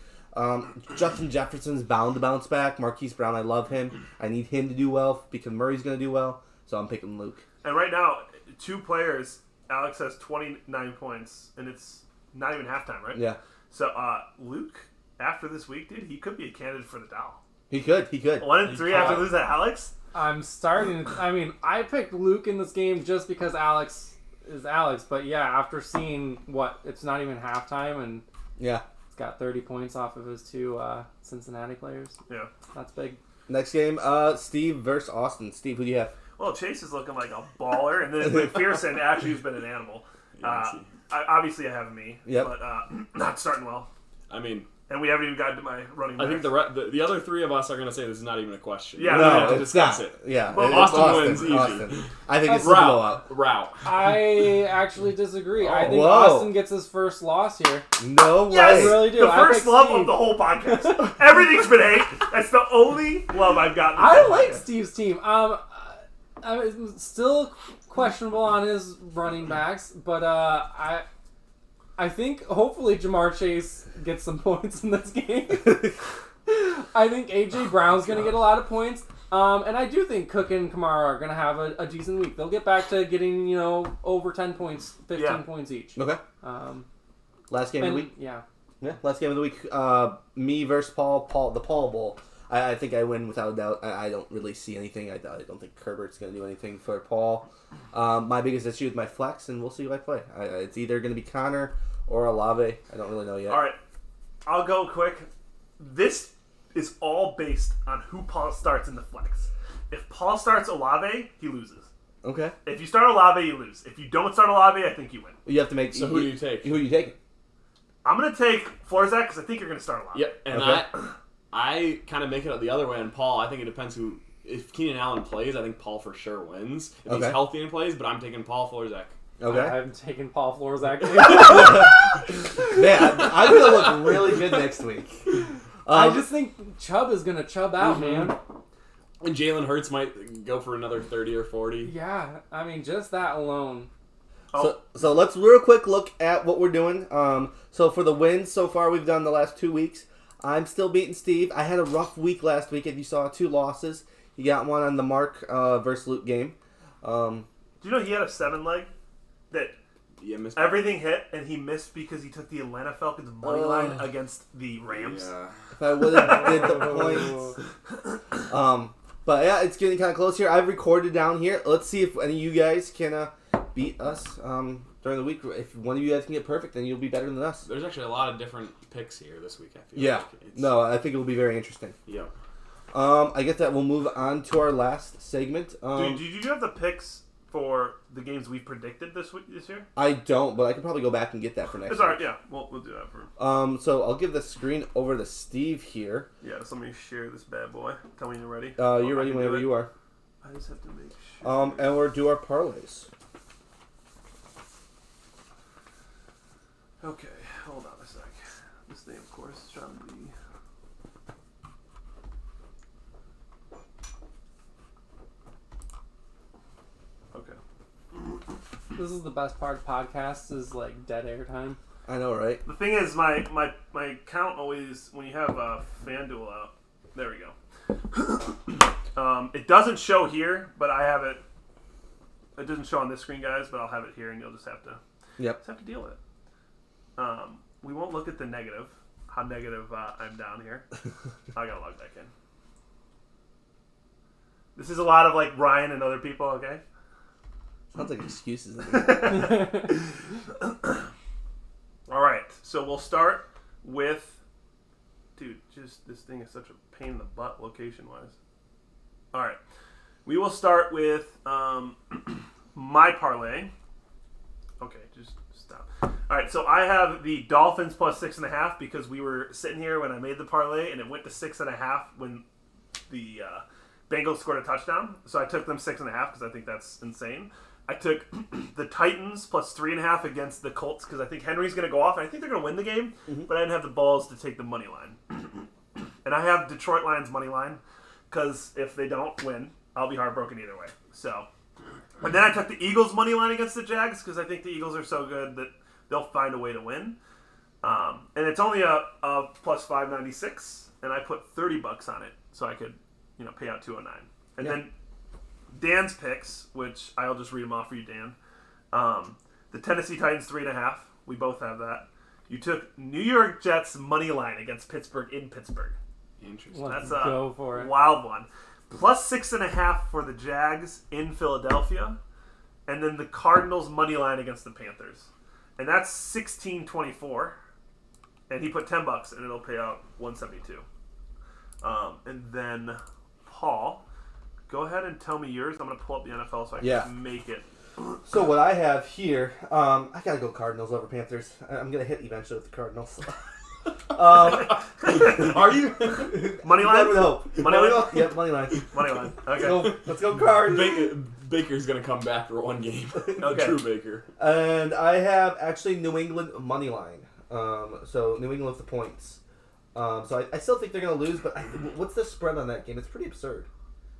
Justin Jefferson's bound to bounce back. Marquise Brown, I love him. I need him to do well because Murray's going to do well. So I'm picking Luke. And right now, 2 players, Alex has 29 points, and it's not even halftime, right? Yeah. So Luke after this week, dude, he could be a candidate for the Dow. He could. 1-3 after losing to Alex. I'm starting. I mean, I picked Luke in this game just because Alex is Alex. But yeah, after seeing it's not even halftime, and Yeah. he's got 30 points off of his 2 Cincinnati players. Yeah. That's big. Next game, Steve versus Austin. Steve, who do you have? Well, Chase is looking like a baller, and then McPherson actually has been an animal. Obviously, I have me, but not starting well. I mean, and we haven't even gotten to my running back. I think the other three of us are going to say this is not even a question. Yeah, No, to it's discuss not. it. Yeah, Well, Austin wins easy. Austin. I think Oh, it's a blowout. Route. I actually disagree. I think whoa. Austin gets his first loss here. No way. Yes! I really do. The I first picked love Steve. of the whole podcast. Everything's been hate. That's the only love I've gotten. I like Steve's team. I'm still questionable on his running backs, but I think hopefully Jamar Chase gets some points in this game. I think AJ Brown's going to get a lot of points. And I do think Cook and Kamara are going to have a decent week. They'll get back to getting, over 10 points, 15 points each. Okay. Last game of the week. Yeah. Yeah, last game of the week. Me versus Paul. The Paul Bowl. I think I win without a doubt. I don't really see anything. I don't think Herbert's going to do anything for Paul. My biggest issue is my flex, and we'll see who I play. It's either going to be Connor or Olave. I don't really know yet. All right, I'll go quick. This is all based on who Paul starts in the flex. If Paul starts Olave, he loses. Okay. If you start Olave, you lose. If you don't start Olave, I think you win. You have to make. So who do you take? Who are you taking? I'm going to take Florzak because I think you're going to start Olave. Yep, and Okay. I kind of make it the other way on Paul. I think it depends who. If Keenan Allen plays, I think Paul for sure wins. If he's Okay. healthy and plays, but I'm taking Paul Florzak. Okay. I'm taking Paul Florzak. Man, I'm going to look really good next week. I just think Chubb is going to chub out, man. And Jalen Hurts might go for another 30 or 40. Yeah, I mean, just that alone. So let's real quick look at what we're doing. So for the wins so far we've done the last 2 weeks, I'm still beating Steve. I had a rough week last week. If you saw 2 losses, you got one on the Mark versus Luke game. Do you know he had a 7-leg that missed everything hit and he missed because he took the Atlanta Falcons money line against the Rams? Yeah. If I would have did the points. But yeah, it's getting kind of close here. I've recorded down here. Let's see if any of you guys can beat us during the week. If one of you guys can get perfect, then you'll be better than us. There's actually a lot of different picks here this week, I feel Yeah. like. No, I think it will be very interesting. Yeah. I guess that we'll move on to our last segment. Dude, did you have the picks for the games we predicted this year? I don't, but I can probably go back and get that for next It's alright, yeah. We'll do that for... So I'll give the screen over to Steve here. Yeah, so let me share this bad boy. Tell me when you're ready. You're ready whenever you are. I just have to make sure. And we'll do our parlays. Okay, hold on a sec. This thing, of course, is trying to be... Okay. This is the best part of podcasts is like dead air time. I know, right? The thing is, my count always, when you have FanDuel out, there we go. It doesn't show here, but I have it. It doesn't show on this screen, guys, but I'll have it here, and you'll just have to deal with it. We won't look at the negative, how negative I'm down here. I gotta log back in. This is a lot of like Ryan and other people, okay? Sounds like excuses. All right, so we'll start with, dude, just this thing is such a pain in the butt location-wise. All right, we will start with my parlay. Okay, just stop. All right, so I have the Dolphins plus 6.5 because we were sitting here when I made the parlay and it went to 6.5 when the Bengals scored a touchdown. So I took them 6.5 because I think that's insane. I took the Titans plus 3.5 against the Colts because I think Henry's going to go off and I think they're going to win the game, but I didn't have the balls to take the money line. And I have Detroit Lions money line because if they don't win, I'll be heartbroken either way. So, and then I took the Eagles money line against the Jags because I think the Eagles are so good that they'll find a way to win. And it's only a plus 596, and I put $30 on it so I could, pay out 209. And then Dan's picks, which I'll just read them off for you, Dan. The Tennessee Titans 3.5. We both have that. You took New York Jets money line against Pittsburgh in Pittsburgh. Interesting. Let's That's a go for it. wild one. Plus 6.5 for the Jags in Philadelphia. And then the Cardinals money line against the Panthers. And that's 16.24. And he put $10 and it'll pay out 172. And then Paul, go ahead and tell me yours. I'm going to pull up the NFL so I can make it. So what I have here, I gotta go Cardinals over Panthers. I'm gonna hit eventually with the Cardinals. Are you? Money line? Money line? Yep, money line. Money line. Okay. Let's go Cards. Baker's gonna come back for one game. Okay. True Baker. And I have actually New England money line. So New England with the points. So I still think they're gonna lose, but what's the spread on that game? It's pretty absurd.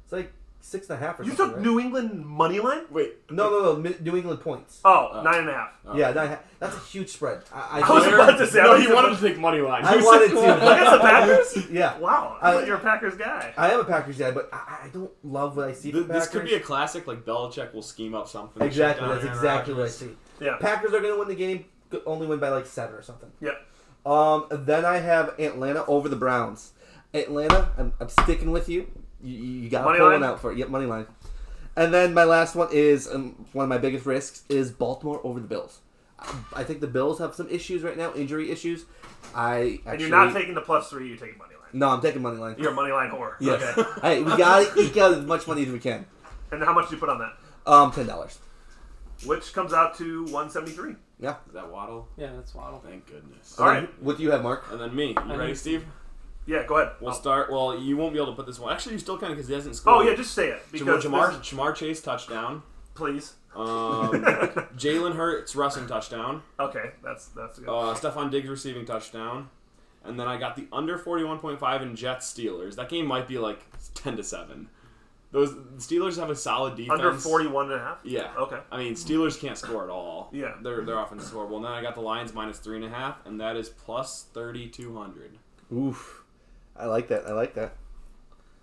It's like 6.5 or something. You took right? New England money line? Wait. No. New England points. Oh, 9.5. Yeah, that's a huge spread. I was about to say. No, he wanted to take money line. I wanted to. Against the Packers? Yeah. Wow. I thought you're a Packers guy. I am a Packers guy, but I don't love what I see from Packers. This could be a classic, like Belichick will scheme up something. Exactly, Shut that's down exactly Aaron what I Rodgers. see. Yeah. Packers are going to win the game, only win by like 7 or something. Yep. Then I have Atlanta over the Browns. Atlanta, I'm sticking with you. You got to Money pull line? one out for it. Yep, money line. And then my last one is, one of my biggest risks, is Baltimore over the Bills. I think the Bills have some issues right now, injury issues. And you're not taking the +3, you're taking money line. No, I'm taking money line. You're a money line whore. Yes. Okay. Hey, we got to eke out as much money as we can. And how much did you put on that? $10. Which comes out to 173. Yeah. Is that Waddle? Yeah, that's Waddle. Thank goodness. All right. What do you have, Mark? And then me. You ready, Steve? Yeah, go ahead. We'll start. Well, you won't be able to put this one. Actually, you still can because he hasn't scored. Oh, yeah, just say it. Because Jamar Chase touchdown. Please. Jalen Hurts rushing touchdown. Okay, that's good. Stephon Diggs receiving touchdown. And then I got the under 41.5 in Jets Steelers. That game might be like 10-7. Those Steelers have a solid defense. Under 41.5? Yeah. Okay. I mean, Steelers can't score at all. Yeah. Their offense is horrible. And then I got the Lions minus 3.5, and that is plus 3,200. Oof. I like that.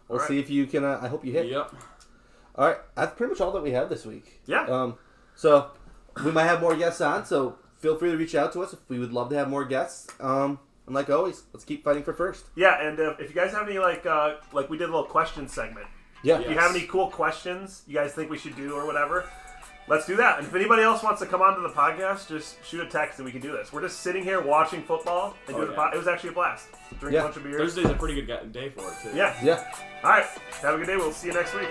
We'll All see if you can. I hope you hit. Yep. All right. That's pretty much all that we have this week. Yeah. So we might have more guests on. So feel free to reach out to us. We would love to have more guests. And like always, let's keep fighting for first. Yeah, and if you guys have any, like we did a little question segment. Yeah. If you have any cool questions you guys think we should do or whatever, let's do that. And if anybody else wants to come onto the podcast, just shoot a text and we can do this. We're just sitting here watching football and doing the podcast. It was actually a blast. Drink a bunch of beers. Thursday's a pretty good day for it, too. Yeah. Yeah. All right. Have a good day. We'll see you next week.